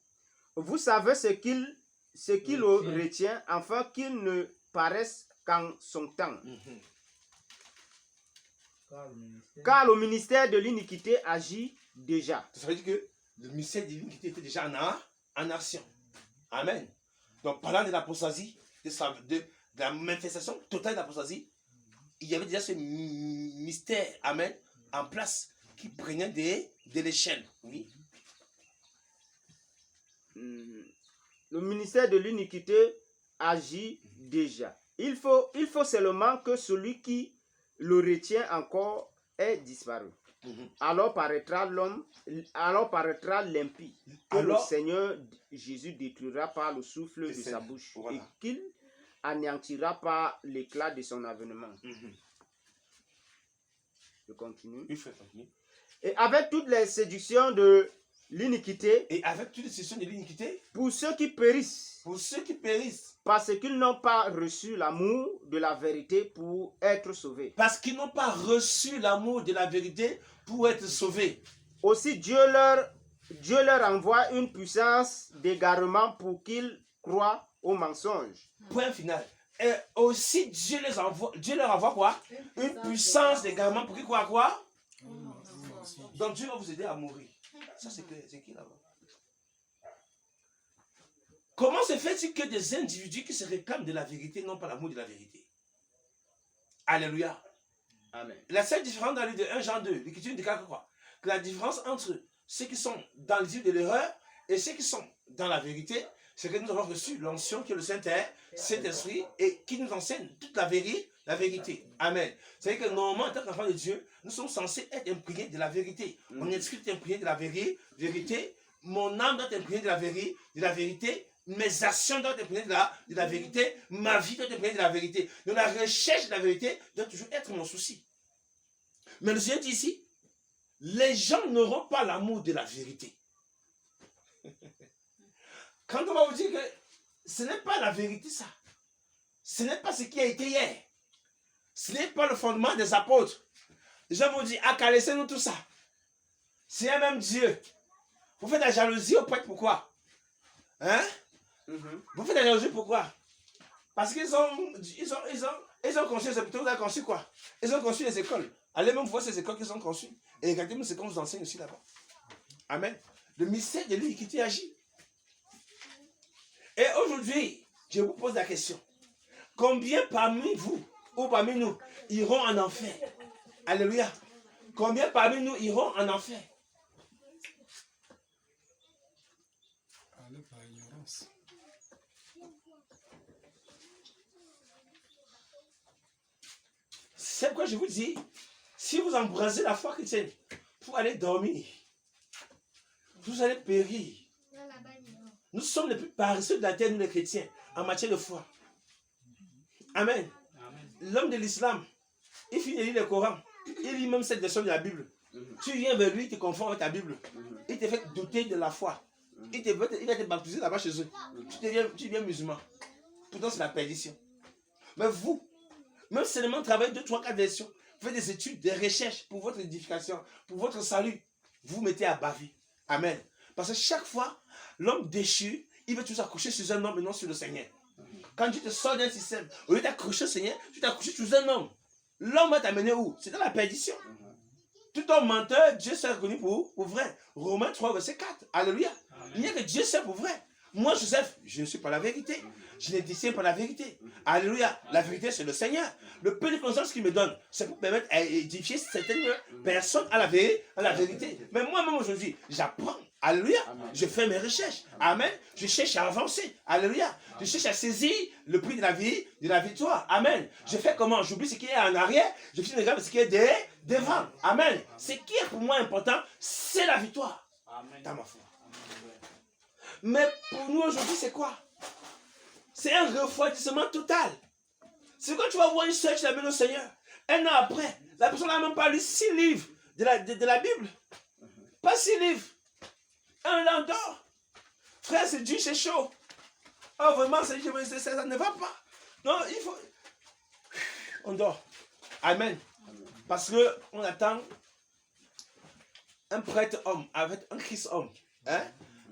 S5: vous savez ce qu'il retient, afin qu'il ne paraisse qu'en son temps. Car le ministère de l'iniquité agit déjà.
S3: Ça veut dire que le ministère de l'iniquité était déjà en action. Amen. Donc, parlant de l'apostasie, de la manifestation totale de l'apostasie, il y avait déjà ce mystère, amen, en place, qui prenait de l'échelle. Oui.
S5: Le ministère de l'iniquité agit déjà. Il faut seulement que celui qui le retient encore ait disparu. Alors paraîtra l'impie, que le Seigneur Jésus détruira par le souffle de sa bouche,
S3: voilà.
S5: et qu'il anéantira par l'éclat de son avènement. Je continue.
S3: Oui, frère, continue.
S5: Et avec toutes les séductions de l'iniquité,
S3: Et avec toutes les séductions de l'iniquité,
S5: pour ceux qui périssent, parce qu'ils n'ont pas reçu l'amour de la vérité pour être sauvés.
S3: parce qu'ils n'ont pas reçu l'amour de la vérité pour être sauvés.
S5: Aussi Dieu leur envoie une puissance d'égarement pour qu'ils croient au mensonge.
S3: Point final. Et aussi Dieu leur envoie quoi? Une puissance d'égarement pour qu'ils croient à quoi? Donc Dieu va vous aider à mourir. Ça c'est clair. C'est qui là-bas? Comment se fait-il que des individus qui se réclament de la vérité n'ont pas l'amour de la vérité? Alléluia.
S5: Amen.
S3: La seule différence dans le livre de 1 Jean 2, l'Écriture déclare quoi? Que la différence entre ceux qui sont dans le livre de l'erreur et ceux qui sont dans la vérité, c'est que nous avons reçu l'onction qui est le Saint-Esprit et qui nous enseigne toute la vérité. Amen. C'est-à-dire que normalement, en tant qu'enfant de Dieu, nous sommes censés être imprégnés de la vérité. Mon esprit est imprégné de la vérité. Mon âme doit être imprégnée de la vérité. Mes actions doivent être imprégnées de la vérité. Ma vie doit être imprégnée de la vérité. Donc la recherche de la vérité doit toujours être mon souci. Mais le Seigneur dit ici, les gens n'auront pas l'amour de la vérité. Quand on va vous dire que ce n'est pas la vérité ça, ce n'est pas ce qui a été hier, ce n'est pas le fondement des apôtres. Les gens vont dire, ah, laissez-nous tout ça. C'est un même Dieu. Vous faites la jalousie au prêtre, pourquoi? Hein? Vous faites la jalousie pourquoi? Parce qu'ils ont conçu les hôpitaux, vous avez conçu quoi? Ils ont conçu les écoles. Allez même voir ces écoles qu'ils ont conçues. Et regardez-moi ce qu'on vous enseigne aussi là-bas. Amen. Le mystère de l'iniquité agit. Et aujourd'hui, je vous pose la question. Combien parmi vous ou parmi nous iront en enfer? Alléluia. Combien parmi nous iront en enfer?
S7: Allez par ignorance.
S3: C'est pourquoi je vous dis, si vous embrassez la foi chrétienne pour aller dormir, vous allez périr. Nous sommes les plus paresseux de la terre, nous les chrétiens, en matière de foi. Amen. L'homme de l'islam, il finit de lire le Coran, il lit même cette version de la Bible. Tu viens vers lui, il te confond avec ta Bible. Il te fait douter de la foi. Il va te baptiser là-bas chez eux. Tu deviens musulman. Pourtant, c'est la perdition. Mais vous, même seulement travailler 2, 3, 4 versions, faites des études, des recherches pour votre édification, pour votre salut, vous mettez à baver. Amen. Parce que chaque fois, l'homme déchu, il veut toujours accrocher sur un homme et non sur le Seigneur. Quand tu te sors d'un système, au lieu d'accrocher au Seigneur, tu t'accroches sur un homme. L'homme va t'amener où? C'est dans la perdition. Tout homme menteur, Dieu s'est reconnu pour vrai. Romains 3, verset 4. Alléluia. Amen. Il n'y a que Dieu seul pour vrai. Moi, Joseph, je ne suis pas la vérité. Je ne détiens pas la vérité. Alléluia. La vérité, c'est le Seigneur. Le peu de conscience qu'il me donne, c'est pour permettre à édifier certaines personnes à la vérité. Mais moi-même aujourd'hui, j'apprends. Alléluia. Amen. Je fais mes recherches. Amen. Je cherche à avancer. Alléluia. Je cherche à saisir le prix de la vie, de la victoire. Amen. Je fais comment? J'oublie ce qui est en arrière. Je finis de regarder ce qui est devant. Amen. Ce qui est pour moi important, c'est la victoire. Amen. Dans ma foi. Mais pour nous aujourd'hui, c'est quoi? C'est un refroidissement total. C'est quand tu vas voir une sœur qui l'amène au Seigneur. Un an après, la personne n'a même pas lu 6 livres de la Bible. Pas 6 livres. Un an d'or. Frère, c'est dur, c'est chaud. Oh, vraiment, ça ne va pas. Non, il faut... On dort. Amen. Parce qu'on attend un prêtre homme, avec un Christ homme. Hein?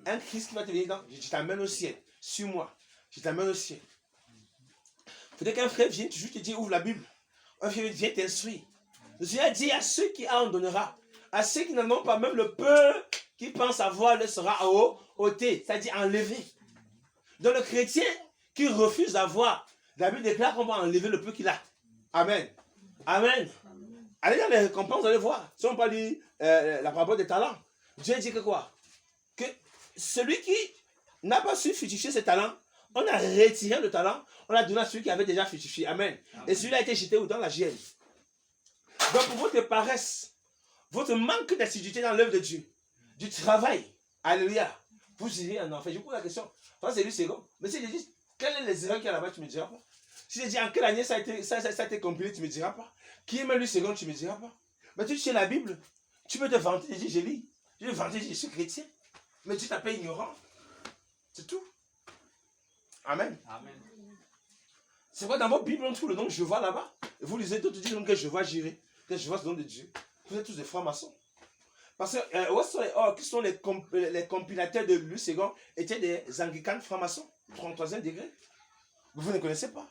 S3: Un Christ qui va te venir dans, je t'amène au ciel. Suis-moi. Je t'amène au ciel. Il faudrait qu'un frère vienne toujours te dire, ouvre la Bible. Un frère vient t'instruire. Le Seigneur dit à ceux qui en donnera. À ceux qui n'en ont pas, même le peu qui pense avoir, le sera ôté, c'est-à-dire enlevé. Donc le chrétien qui refuse d'avoir, la Bible déclare qu'on va enlever le peu qu'il a. Amen. Amen. Allez dans les récompenses, vous allez voir. Si on parle de la parabole des talents, Dieu dit que quoi? Que celui qui n'a pas su fructifier ses talents, on a retiré le talent, on l'a donné à celui qui avait déjà fructifié. Amen. Et celui-là a été jeté dans la gienne. Donc pour votre paresse, votre manque d'assiduité dans l'œuvre de Dieu, du travail, alléluia, vous irez en enfer. Je vous pose la question, c'est lui second. Mais si je dis, quelles sont les erreurs qu'il y a là-bas, tu ne me diras pas. Si je dis, en quelle année ça a été compilé, tu ne me diras pas. Qui est même lui second, tu ne me diras pas. Mais tu sais la Bible, tu peux te vanter, je dis, je lis. Je vais vanter, je suis chrétien. Mais tu t'appelles ignorant. C'est tout. Amen.
S4: Amen.
S3: C'est vrai, dans votre Bible, on trouve le nom de Jéhovah là-bas. Et vous lisez d'autres disent que Jéhovah j'irai. Que Jéhovah c'est le nom de Dieu. Vous êtes tous des francs-maçons. Parce que, qui sont les compilateurs de Louis II étaient des anglicans francs-maçons, 33e degré. Vous ne connaissez pas.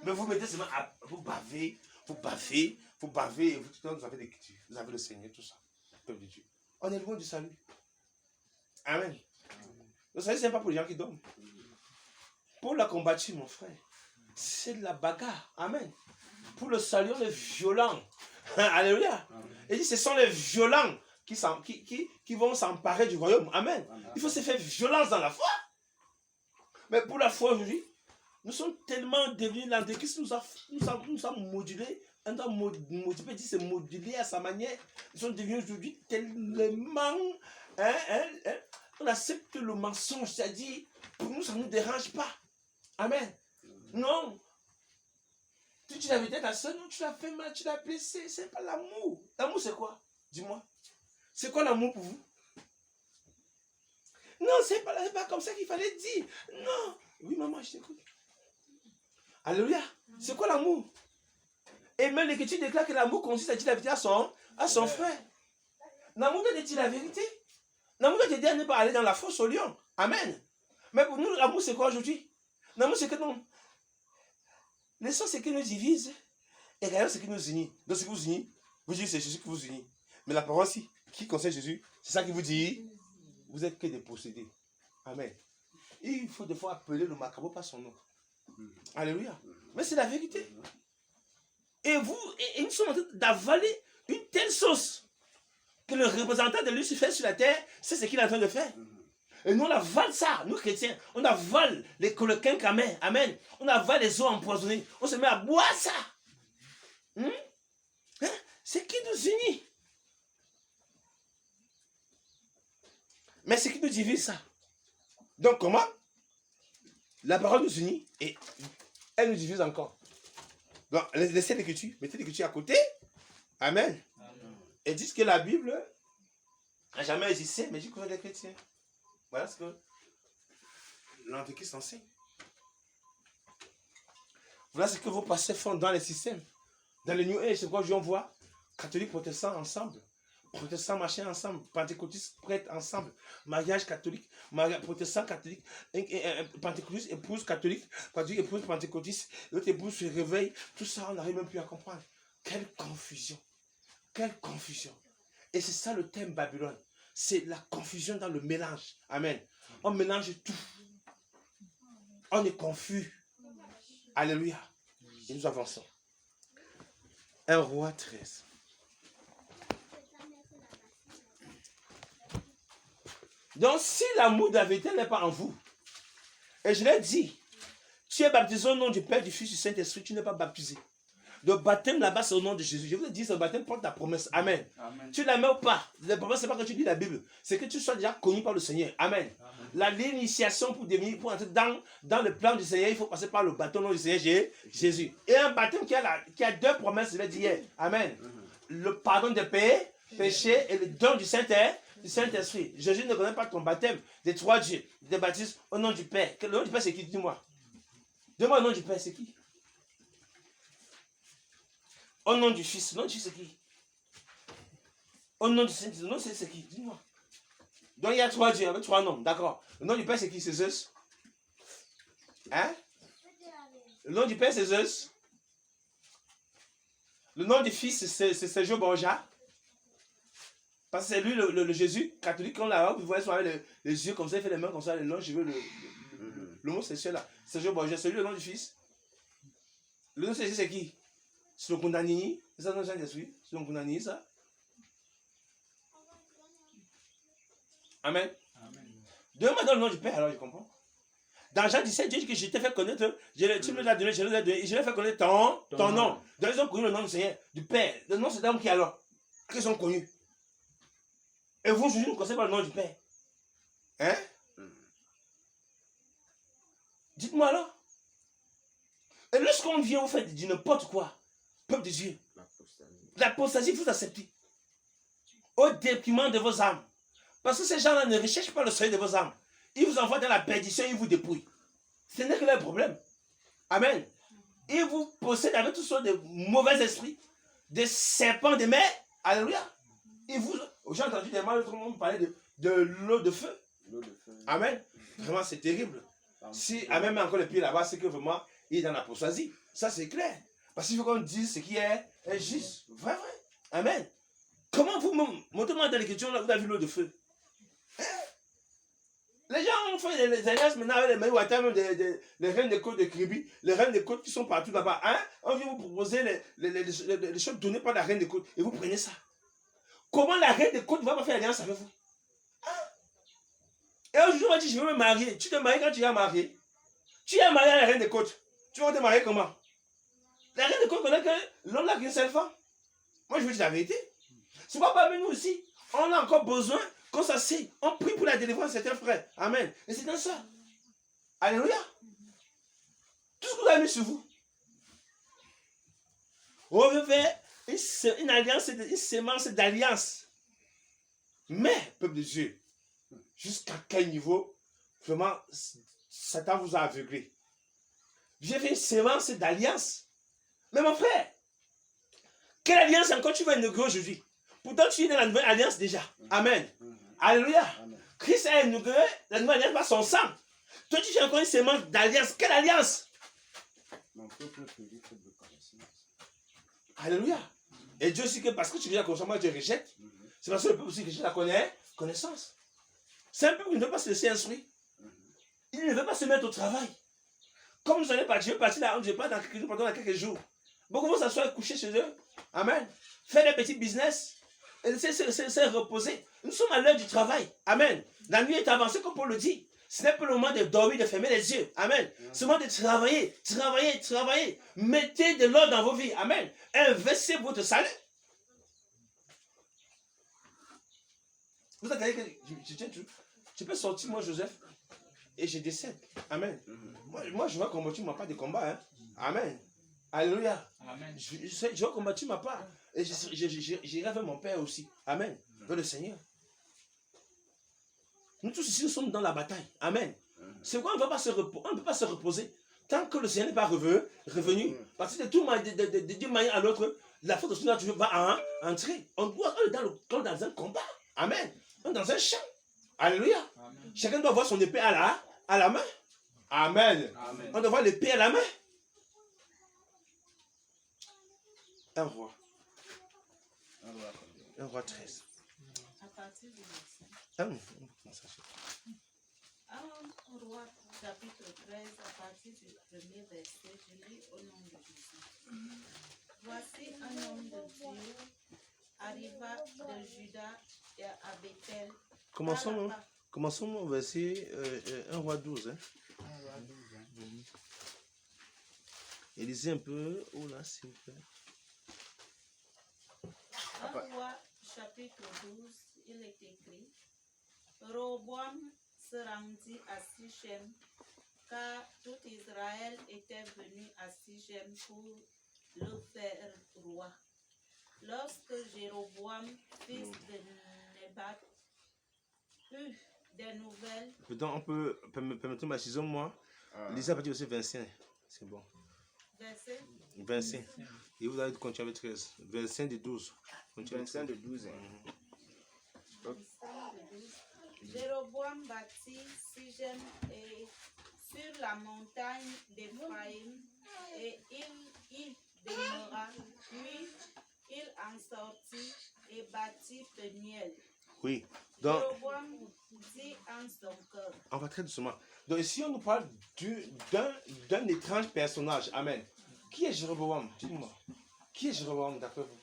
S3: Mais vous mettez seulement à vous bavez, et vous avez l'écriture. Vous avez le Seigneur, tout ça. Peuple de Dieu. On est loin du salut. Amen. Le salut, ce n'est pas pour les gens qui dorment. Pour la combattre, mon frère, c'est de la bagarre. Amen. Pour le salut, on est violent. Alléluia. Et dit, ce sont les violents qui vont s'emparer du royaume. Amen. Il faut se faire violence dans la foi. Mais pour la foi aujourd'hui, nous sommes tellement devenus l'antéchrist, nous sommes modulés. On doit moduler, c'est moduler à sa manière. Nous sommes devenus aujourd'hui tellement. On accepte le mensonge, c'est-à-dire, pour nous, ça ne nous dérange pas. Amen. Non. Tu dis la vérité à ta soeur, non, tu l'as fait mal, tu l'as blessé. C'est pas l'amour. L'amour, c'est quoi? Dis-moi. C'est quoi l'amour pour vous? Non, c'est pas comme ça qu'il fallait dire. Non. Oui, maman, je t'écoute. Alléluia. C'est quoi l'amour? Et même l'Écriture déclare que l'amour consiste à dire la vérité à son frère. L'amour doit dire la vérité. L'amour doit te dire à ne pas aller dans la fosse au lion. Amen. Mais pour nous, l'amour, c'est quoi aujourd'hui? L'amour, c'est que non. Laissons ce qui nous divise et regardons ce qui nous unit. Donc, ce qui vous unit, vous dites que c'est Jésus qui vous unit. Mais la parole, si, qui concerne Jésus, c'est ça qui vous dit, vous êtes que des possédés. Amen. Et il faut des fois appeler le macabre par son nom. Alléluia. Mais c'est la vérité. Et nous sommes en train d'avaler une telle sauce que le représentant de Lucifer sur la terre, c'est ce qu'il est en train de faire. Et nous, on avale ça, nous chrétiens. On avale les colequins camés. Amen. On avale les eaux empoisonnées. On se met à boire ça. C'est qui nous unit. Mais c'est qui nous divise ça. Donc comment? La parole nous unit et elle nous divise encore. Donc laissez l'écriture, mettez l'écriture à côté. Amen. Et dites que la Bible n'a jamais existé, mais dit qu'on est des chrétiens. Voilà ce que l'Antéchrist enseigne. Voilà ce que vos pasteurs font dans les systèmes. Dans le New Age, c'est quoi on voit? Catholiques, protestants ensemble. Protestants machin ensemble. Pentecôtistes prêtres ensemble. Mariage catholique. Protestant catholique. Pentecôtiste épouse catholique. Catholique épouse pentecôtiste. L'autre épouse se réveille. Tout ça, on n'arrive même plus à comprendre. Quelle confusion. Quelle confusion. Et c'est ça le thème Babylone. C'est la confusion dans le mélange. Amen. On mélange tout. On est confus. Alléluia. Et nous avançons. 1 Roi 13. Donc, si l'amour de la vérité n'est pas en vous, et je l'ai dit, tu es baptisé au nom du Père, du Fils, du Saint-Esprit, tu n'es pas baptisé. Le baptême là-bas, c'est au nom de Jésus. Je vous ai dit, ce baptême porte ta promesse. Amen. Amen. Tu la mets ou pas? La promesse, ce n'est pas que tu lis la Bible. C'est que tu sois déjà connu par le Seigneur. Amen. L'initiation pour entrer dans le plan du Seigneur, il faut passer par le baptême au nom du Seigneur Jésus. Et un baptême qui a deux promesses, je l'ai dit hier. Amen. Le pardon des péchés et le don du Saint-Esprit. Jésus ne connaît pas ton baptême des trois dieux. Il te baptise au nom du Père. Le nom du Père, c'est qui? Dis-moi. Dis-moi le nom du Père, c'est qui? Au nom du Fils. Le nom du Fils, c'est qui? Au nom du Saint-Esprit. Le nom c'est qui? Dis-moi. Donc il y a 3 dieux avec 3 noms. D'accord. Le nom du Père, c'est qui? C'est Zeus. Hein? Le nom du Père, c'est Zeus. Le nom du Fils, c'est Sergio Borja. Parce que c'est lui, le Jésus catholique, quand là, vous voyez sur les yeux comme ça, il fait les mains comme ça, le nom, je veux le mot, c'est celui-là. Sergio Borja, c'est lui le nom du Fils. Le nom de Jésus, c'est qui? C'est le Kundalini. C'est ça le nom de Saint-Esprit. C'est le Kundalini, ça. Amen. Donne-moi dans le nom du Père, alors je comprends. Dans Jean 17, Dieu dit que je t'ai fait connaître, tu me l'as donné, je l'ai fait connaître ton nom. Donc ils ont connu le nom du Seigneur, du Père. Le nom c'est d'homme qui alors, qu'ils ont connu. Et vous, je ne connaissez pas le nom du Père. Hein? Dites-moi alors. Et lorsqu'on vient, vous faites du n'importe quoi, peuple de Dieu, l'apostasie, vous acceptez. Au détriment de vos âmes. Parce que ces gens-là ne recherchent pas le salut de vos âmes. Ils vous envoient dans la perdition, ils vous dépouillent. Ce n'est que leur problème. Amen. Ils vous possèdent avec toutes sortes de mauvais esprits, des serpents de mer. Alléluia. J'ai entendu des mal, tout le monde parler de l'eau de feu. Amen. Vraiment, c'est terrible. Si Amen met encore les pieds là-bas, c'est que vraiment, il est dans l'apostasie. Ça, c'est clair. Parce qu'il faut qu'on dise ce qui est juste. Vrai. Amen. Comment vous montrez-moi dans l'écriture, là, vous avez vu l'eau de feu? Les gens ont fait des alliances maintenant avec les Maïwata, même les reines de côte de Kribi, les reines de côte qui sont partout là-bas. Hein? On vient vous proposer les choses données par la reine de côte et vous prenez ça. Comment la reine de côte ne va pas faire alliance avec vous? Hein? Et aujourd'hui, on va dire, je veux me marier. Tu te maries quand tu es marié. Tu es marié à la reine de côte. Tu vas te marier comment? La reine de côte connaît que l'homme n'a qu'une seule femme. Moi, je veux dire la vérité. C'est pas parmi nous aussi. On a encore besoin qu'on s'assied. On prie pour la délivrance de certains frères. Amen. Et c'est dans ça. Alléluia. Tout ce que vous avez mis sur vous. On veut faire une alliance, une sémence d'alliance. Mais, peuple de Dieu, jusqu'à quel niveau, vraiment, Satan vous a aveuglé. J'ai fait une sémence d'alliance. Mais mon frère, quelle alliance encore tu vas inaugurer aujourd'hui? Pourtant, tu es dans la nouvelle alliance déjà. Amen. Alléluia. Christ a inauguré la nouvelle alliance par son sang. Toi, tu fais encore une sémence d'alliance. Quelle alliance?
S5: Mon peuple périt faute de connaissance.
S3: Alléluia. Et Dieu sait que parce que tu viens à consommer, moi, tu rejettes. C'est parce que le peuple aussi rejette la connaissance. C'est un peuple qui ne veut pas se laisser instruire. Il ne veut pas se mettre au travail. Comme vous allez partir, je vais partir là, je vais pas dans quelques jours, pendant quelques jours. Beaucoup vont s'asseoir et coucher chez eux. Amen. Faire des petits business. Et c'est reposer. Nous sommes à l'heure du travail. Amen. La nuit est avancée, comme Paul le dit. Ce n'est pas le moment de dormir, de fermer les yeux. Amen. C'est le moment de travailler. Mettez de l'ordre dans vos vies. Amen. Investissez votre salaire. Vous attendez que je peux sortir, moi, Joseph, et je décède. Amen. Moi, je vais combattre ma part de combat. Hein. Amen. Alléluia. Amen. Je vais combattre ma part. Et j'irai vers mon Père aussi. Amen. Vers le Seigneur. Nous tous ici, nous sommes dans la bataille. Amen. C'est pourquoi on ne peut pas se reposer tant que le Seigneur n'est pas revenu. Parce que d'une manière à l'autre, la faute de Seigneur va entrer. On doit être dans un combat. Amen. On est dans un champ. Alléluia. Amen. Chacun doit avoir son épée à la main. Amen. Amen. On doit avoir l'épée à la main. Un roi. Un roi 13.
S2: À partir du verset. Un roi chapitre 13, à partir du premier verset, je lis au nom de Jésus. Voici un homme de Dieu arriva de Juda et à Bethel.
S3: Commençons au verset 1 roi 12. Hein.
S5: 1 roi 12. Hein.
S3: Et lisez un peu. Oh là, s'il vous plaît.
S2: 1 roi chapitre 12, il est écrit: Roboam se rendit à Sichem, car tout Israël était venu à Sichem pour le faire roi. Lorsque Jéroboam, fils de Nebat, eut des nouvelles.
S3: Permettez-moi, excusez-moi, lisez à partir du verset 25. C'est bon.
S2: Verset
S3: 25. Et vous allez continuer avec 13. 25 de 12. Continuez avec
S5: 25 de 12.
S2: Jéroboam bâtit Sichem et sur la montagne d'Éphraïm et il y demeura. Puis il en sortit et bâtit Peniel.
S3: Oui. Donc,
S2: Jéroboam dit en son cœur.
S3: on va très doucement. Donc ici, on nous parle d'un étrange personnage. Amen. Qui est Jéroboam? Dites-moi. Qui est Jéroboam d'après vous?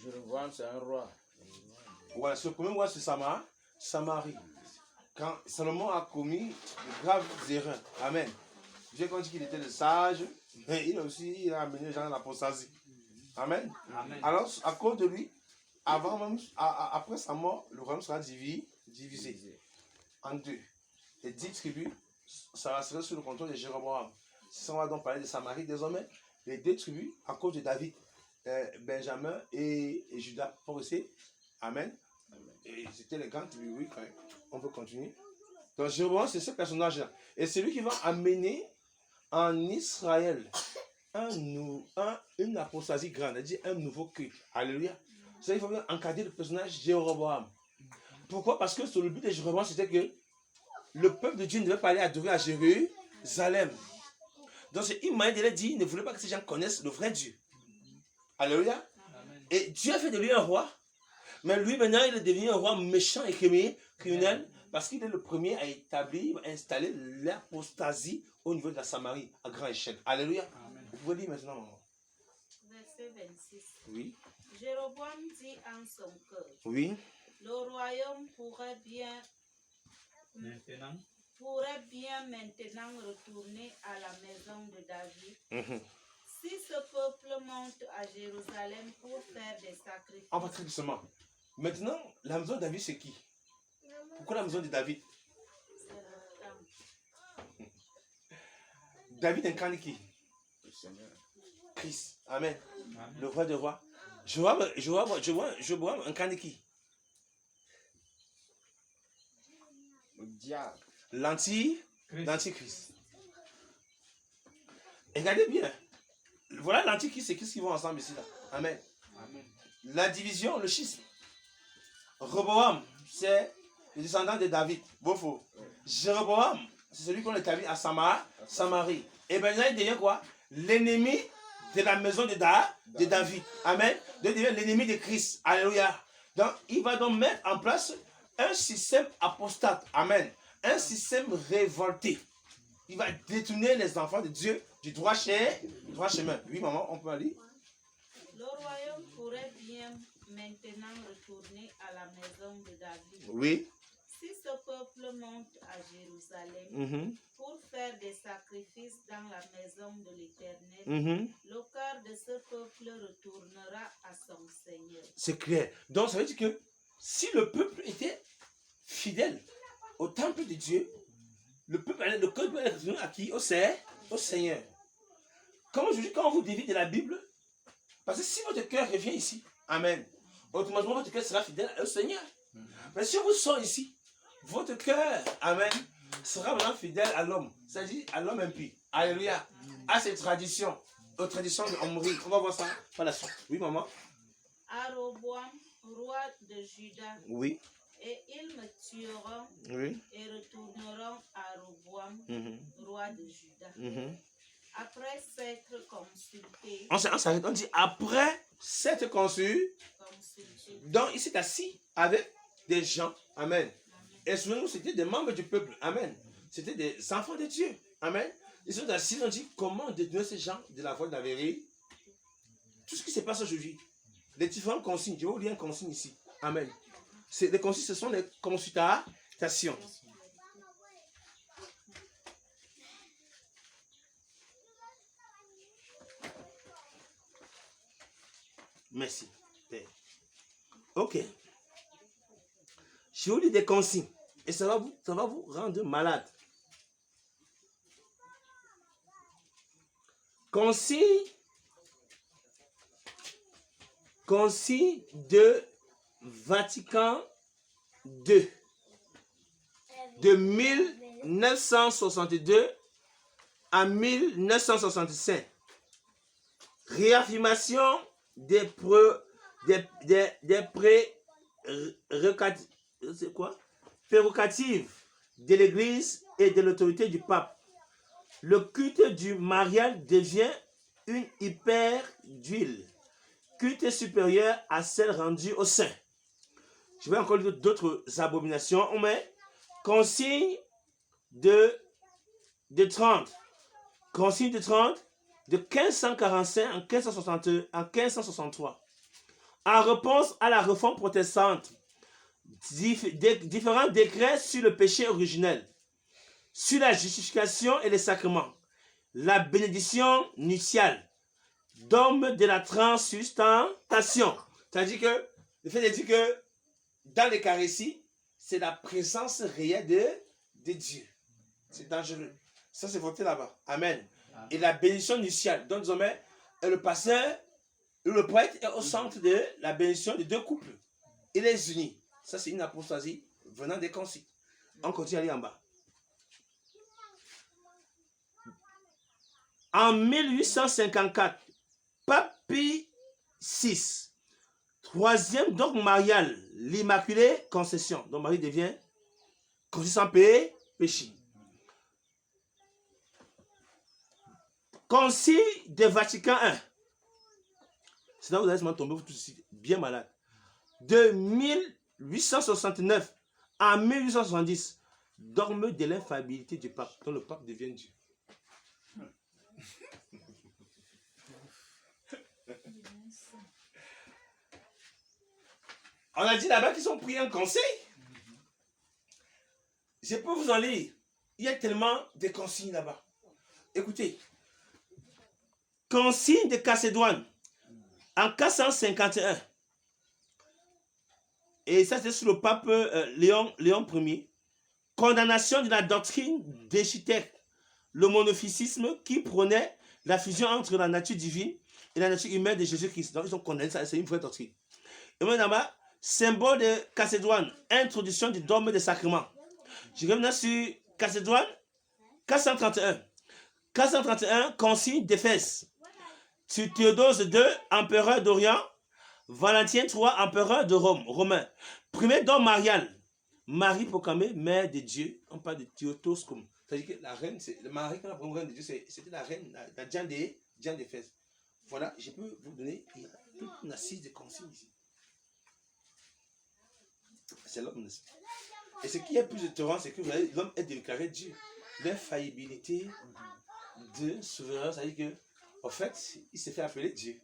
S5: Jéroboam, c'est un roi.
S3: Voilà, ce premier roi, c'est Samarie. Quand Salomon a commis de graves erreurs. Amen. Dieu quand dit qu'il était le sage, mais il a amené les gens à l'apostasie. Amen.
S4: Amen.
S3: Alors, à cause de lui, après sa mort, le royaume sera divisé en deux. Les 10 tribus, ça serait sous le contrôle de Jéroboam. Si on va donc parler de Samarie, désormais, les 2 tribus, à cause de David, Benjamin et Judas, pour aussi. Amen. Et c'était les grandes tribus, oui, quand même. On peut continuer. Donc Jéroboam, c'est ce personnage-là. Et c'est lui qui va amener en Israël une apostasie grande, c'est-à-dire un nouveau culte. Alléluia. Ça, il faut bien encadrer le personnage Jéroboam. Pourquoi? Parce que sur le but de Jéroboam, c'était que le peuple de Dieu ne devait pas aller adorer à Jérusalem. Donc c'est une manière de leur dire, il ne voulait pas que ces gens connaissent le vrai Dieu. Alléluia.
S4: Amen.
S3: Et Dieu a fait de lui un roi. Mais lui, maintenant, il est devenu un roi méchant et criminel parce qu'il est le premier à établir, à installer l'apostasie au niveau de la Samarie à grande échelle. Alléluia.
S4: Amen.
S3: Vous pouvez lire maintenant, maman.
S2: Verset 26.
S3: Oui.
S2: Jéroboam dit en son cœur,
S3: Oui.
S2: le royaume pourrait bien
S4: Maintenant,
S2: maintenant retourner à la maison de David.
S3: Mhm.
S2: Si ce peuple monte à Jérusalem pour faire des sacrifices,
S3: On va très doucement. Maintenant, la maison de David, c'est qui? Pourquoi la maison de David?
S2: c'est le temple.
S3: David incarne qui?
S5: Le Seigneur.
S3: Christ. Amen.
S4: Amen.
S3: Le roi des rois. Jéroboam incarne qui?
S5: Le diable.
S3: L'antichrist. Regardez bien. Voilà l'antichrist et Christ qui vont ensemble ici. Là. Amen.
S4: Amen.
S3: La division, le schisme. Rehoboam, c'est le descendant de David. Beau faux. Jéroboam, c'est celui qu'on établit à Samarie. Et maintenant, il devient quoi? L'ennemi de la maison de David. Amen. Il devient l'ennemi de Christ. Alléluia. Donc, il va donc mettre en place un système apostate. Amen. Un système révolté. Il va détourner les enfants de Dieu du droit chemin. Oui, maman, on peut aller.
S2: Le royaume pourrait bien maintenant retourner à la maison de David.
S3: Oui.
S2: Si ce peuple monte à Jérusalem
S3: Mhm.
S2: pour faire des sacrifices dans la maison de l'Éternel,
S3: Mhm.
S2: le cœur de ce peuple retournera à son Seigneur.
S3: C'est clair. Donc, ça veut dire que si le peuple était fidèle au temple de Dieu, le cœur peut être retourné à qui? Au Seigneur. Comme je dis, quand on vous dévie de la Bible, parce que si votre cœur revient ici, Amen, automatiquement votre cœur sera fidèle au Seigneur. Mais si on vous sort ici, votre cœur, Amen, sera vraiment fidèle à l'homme, c'est-à-dire à l'homme impie. Alléluia. À ses traditions, aux traditions de Omri. On va voir ça par la suite. Oui, maman?
S2: À Roboam, roi de Juda,
S3: Oui.
S2: et ils me tueront
S3: Oui.
S2: et retourneront à Roboam,
S3: Mhm.
S2: roi de Juda.
S3: Mhm.
S2: Après s'être consulté,
S3: On s'arrête, on dit après cette conçue, donc il s'est assis avec des gens, Amen. Et souvenez-vous, c'était des membres du peuple, Amen. C'était des enfants de Dieu, Amen. Ils sont assis, on dit comment détourner ces gens de la voie de la vérité. Tout ce qui se passe aujourd'hui, les différentes consignes, je vais vous lire une consigne ici, Amen. Les consignes, ce sont les consultations. Merci, Père. Ok. Je vous lis des consignes et ça va vous rendre malade. Consigne de Vatican II de 1962 en 1965. Réaffirmation des prérogatives de l'Église et de l'autorité du pape. Le culte du mariage devient une hyper d'huile, culte supérieur à celle rendue au saint. Je vais encore dire d'autres abominations. On met consigne de 30. Consigne de 30 de 1545 en 1563. En réponse à la réforme protestante, différents décrets sur le péché originel, sur la justification et les sacrements, la bénédiction nuptiale, dogme de la transustantation. C'est-à-dire que le fait de dire que dans l'Eucharistie, c'est la présence réelle de Dieu. C'est dangereux. Ça, c'est voté là-bas. Amen. Et la bénédiction nuptiale. Donc, désormais, le pasteur, le prêtre est au centre de la bénédiction de deux couples. Il les unit. Ça, c'est une apostasie venant des conciles. On continue à aller en bas. En 1854, Pape Pie VI, troisième dogme marial, l'Immaculée Conception. Donc Marie devient conçue sans péché. Concile de Vatican I. C'est là où vous allez tomber, vous tous bien malade. De 1869 à 1870, dogme de l'infaillibilité du pape, dont le pape devient Dieu. On a dit là-bas qu'ils ont pris un conseil. Je peux vous en lire. Il y a tellement de consignes là-bas. Écoutez. Concile de Chalcédoine en 451. Et ça, c'est sous le pape Léon Ier. Condamnation de la doctrine d'échithèque, le monophysisme qui prônait la fusion entre la nature divine et la nature humaine de Jésus-Christ. Donc, ils ont condamné ça, c'est une vraie doctrine. Et maintenant, symbole de Chalcédoine, introduction du dogme des sacrements. Je reviens sur Chalcédoine, 431. 431, concile d'Éphèse. Sur Théodose II, empereur d'Orient, Valentin III, empereur de Rome, romain. Premier dogme marial. Marie proclamée mère de Dieu. On parle de Théotose comme. C'est-à-dire que la reine, Marie, quand la première reine de Dieu, c'était la reine, la Diane d'Éphèse. Voilà, je peux vous donner une assise de concile ici. C'est l'homme. Et ce qui est plus étonnant, c'est que l'homme est déclaré Dieu. L'infaillibilité de souverain, c'est-à-dire que, en fait, il s'est fait appeler Dieu.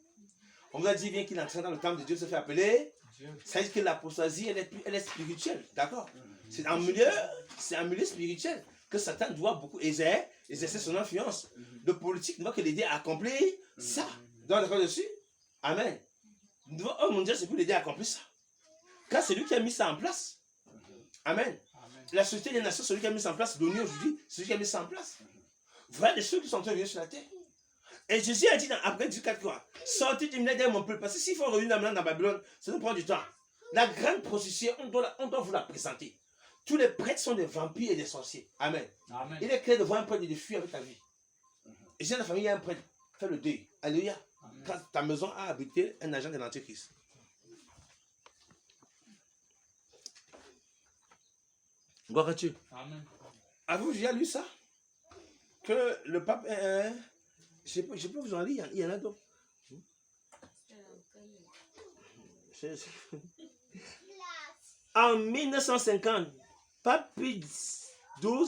S3: On vous a dit bien qu'il est entré dans le temple de Dieu, se fait appeler Dieu. Ça veut dire que l'apostasie, elle est spirituelle, d'accord? C'est un milieu spirituel que Satan doit beaucoup exercer son influence. Le politique ne doit que l'aider à accomplir ça. Dans le cas dessus, amen. Oh mon Dieu, c'est pour l'aider à accomplir ça. Car c'est lui qui a mis ça en place. Amen. La société des nations, c'est lui qui a mis ça en place. L'ONU aujourd'hui, c'est lui qui a mis ça en place. Voilà des choses qui sont en train de venir sur la terre. Et Jésus a dit dans après 14 quoi, sortez du milieu de mon peuple. Parce que s'il faut revenir dans Babylone, ça nous prend du temps. La grande procession, on doit vous la présenter. Tous les prêtres sont des vampires et des sorciers. Amen. Amen. Il est clair de voir un prêtre et de fuir avec ta vie. Et si dans la famille, il y a un prêtre, fais le deuil. Alléluia. Quand ta maison a habité un agent de l'Antéchrist. Gloire à Dieu. Amen. Avez-vous déjà lu ça? Que le pape est... Je peux vous en lire, il y en a d'autres. En 1950, Pape Pie XII,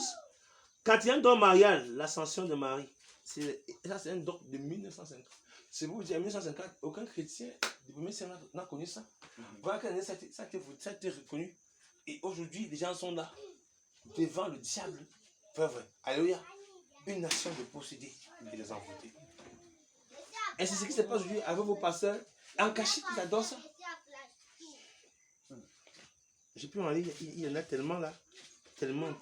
S3: quatrième dogme marial, l'ascension de Marie. Ça, c'est un dogme de 1950. C'est vous dire, en 1950, aucun chrétien du premier siècle n'a connu ça. Voilà que ça a été reconnu. Et aujourd'hui, les gens sont là, devant le diable. Vrai. Alléluia. Une nation de possédés et les envoûtés. Et c'est ce qui se passe aujourd'hui avec vos pasteurs en cachette, ils adorent ça. J'ai pu en lire, il y en a tellement là. Tellement.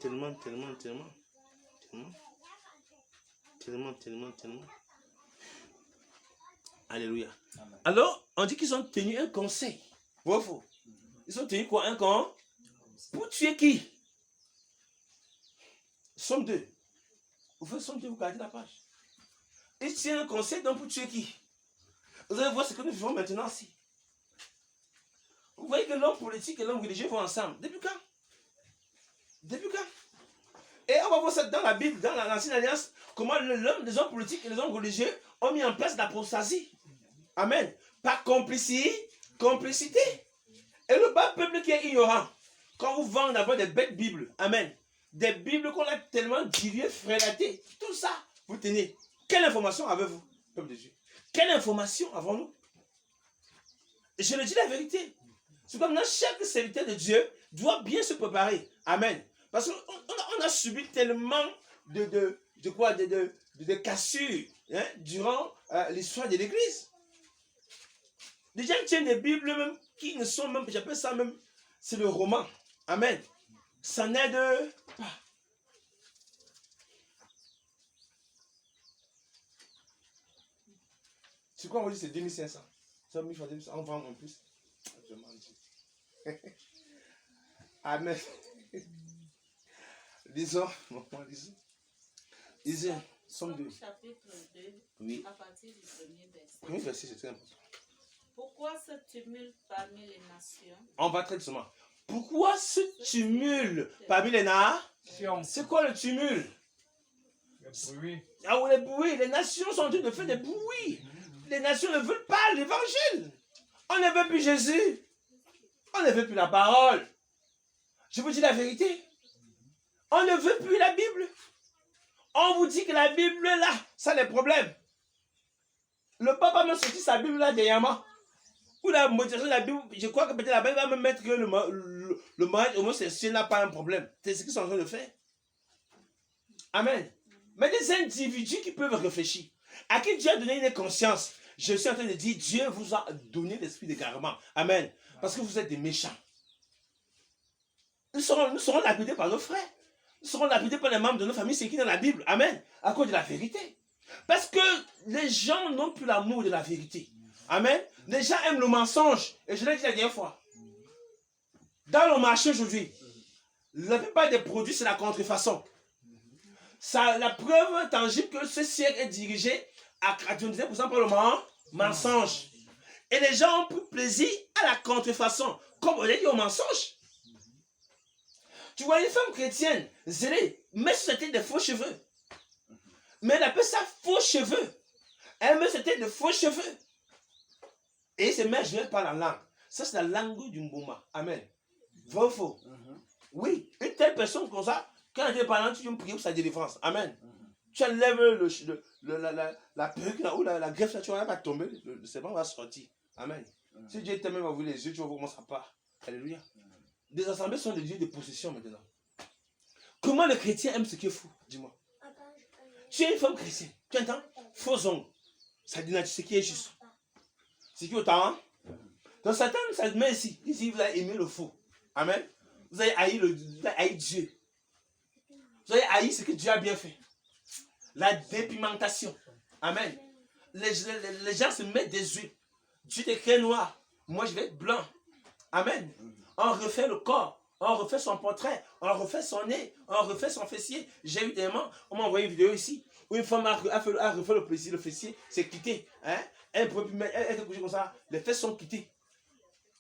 S3: Alléluia. Amen. Alors, on dit qu'ils ont tenu un conseil. Vrai ou faux? Ils ont tenu quoi? Un conseil? Pour tuer qui? Somme 2. Vous faites son Dieu, vous gardez la page. Il tient un conseil donc pour tuer qui? Vous allez voir ce que nous vivons maintenant ici. Vous voyez que l'homme politique et l'homme religieux vont ensemble. Depuis quand? Depuis quand? Et on va voir ça dans la Bible, dans l'Ancienne Alliance, comment les hommes politiques et les hommes religieux ont mis en place l'apostasie. Amen. Par complicité. Et le bas peuple qui est ignorant, quand vous vendez d'abord des bêtes Bibles, amen, des Bibles qu'on a tellement diluées, frélatées, tout ça, vous tenez. Quelle information avez-vous, peuple de Dieu? Quelle information avons-nous? Je le dis la vérité. C'est comme chaque serviteur de Dieu doit bien se préparer. Amen. Parce qu'on a subi tellement de cassures durant l'histoire de l'Église. Les gens tiennent des Bibles même qui ne sont même, j'appelle ça même, c'est le roman. Amen. Ça n'aide pas. C'est quoi on dit c'est 2500? Ça 1000 fois 2500, on vend en plus. Je m'en dis. Amen. Disons, somme 2.
S2: Chapitre 2,
S3: Oui.
S2: à partir du premier verset.
S3: Premier verset, c'est très important.
S2: Pourquoi ce tumulte parmi les nations?
S3: On va très doucement. Pourquoi ce tumulte parmi les nations? C'est quoi le tumulte?
S4: Le bruit.
S3: Ah oui, les bruits. Les nations sont en train de faire des bruits. Les nations ne veulent pas l'évangile. On ne veut plus Jésus. On ne veut plus la parole. Je vous dis la vérité. On ne veut plus la Bible. On vous dit que la Bible là, ça a des problèmes. Le pape a même sorti sa Bible là dernièrement. Ou la modération de la Bible, je crois que peut-être la Bible va me mettre que le mariage homosexuel n'a pas un problème. C'est ce qu'ils sont en train de faire. Amen. Mais des individus qui peuvent réfléchir, à qui Dieu a donné une conscience, je suis en train de dire, Dieu vous a donné l'esprit d'égarement. Amen. Parce que vous êtes des méchants. Nous serons lapidés par nos frères. Nous serons lapidés par les membres de nos familles, c'est écrit dans la Bible. Amen. À cause de la vérité. Parce que les gens n'ont plus l'amour de la vérité. Amen. Les gens aiment le mensonge. Et je l'ai dit la dernière fois. Dans le marché aujourd'hui, la plupart des produits, c'est la contrefaçon. Ça, la preuve tangible que ce siècle est dirigé à 99% par le mensonge. Et les gens ont pris plaisir à la contrefaçon, comme on l'a dit au mensonge. Tu vois une femme chrétienne, zélée, met sur sa tête des faux cheveux. Mais elle appelle ça faux cheveux. Elle met sur sa tête de faux cheveux. Et il se met à jouer par la langue. Ça, c'est la langue du Mbouma. Amen. Vrai ou faux? Oui, une telle personne comme ça, quand elle est parlant, tu viens prier pour sa délivrance. Amen. Tu enlèves la perruque là, ou la greffe là, tu vas pas tomber, le serpent va sortir. Amen. Si Dieu t'aime, va ouvrir les yeux, tu vas voir comment ça part. Alléluia. Les assemblées sont des dieux de possession maintenant. Comment le chrétien aime ce qui est fou? Dis-moi. Tu es une femme chrétienne. Tu entends? Faux ongles. Ça dit ce qui est juste. C'est qui autant? Hein? Donc Satan, ça met ici. Ici, vous avez aimé le faux. Amen. Vous avez haï Dieu. Vous avez haï ce que Dieu a bien fait. La dépimentation. Amen. Les gens se mettent des huiles. Dieu t'écrit noir. Moi, je vais être blanc. Amen. On refait le corps. On refait son portrait. On refait son nez. On refait son fessier. J'ai eu des moments. On m'a envoyé une vidéo ici où une femme a refait le fessier. C'est quitté. Hein? Elle pouvait plus mettre. Elle était couchée comme ça. Les fesses sont quittées.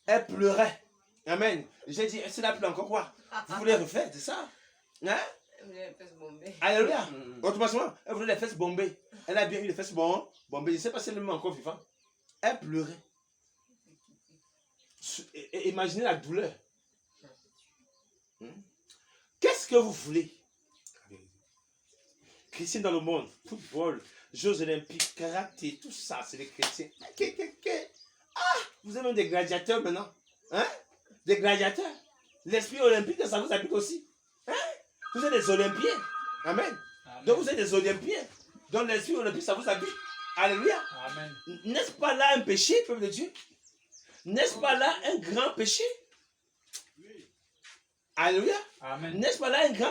S3: Elle pleurait. Amen. J'ai dit, c'est là plus encore quoi? Vous voulez refaire, c'est ça? Hein?
S8: Elle voulait les fesses bombées.
S3: Alléluia. Automatiquement, elle voulait les fesses bombées. Elle a bien eu les fesses bombées. Je ne sais pas si elle est même encore vivante. Elle pleurait. Et imaginez la douleur. Qu'est-ce que vous voulez? Chrétiens dans le monde, football, Jeux olympiques, karaté, tout ça, c'est les chrétiens. Ah, vous avez même des gladiateurs maintenant. Hein? Des gladiateurs. L'esprit olympique, ça vous applique aussi. Hein? Vous êtes des olympiens. Amen. Amen. Donc vous êtes des olympiens. Donc l'esprit olympique, ça vous habite. Alléluia. Amen. N'est-ce pas là un péché, peuple de Dieu? N'est-ce pas là un grand péché? Alléluia. N'est-ce pas là un grand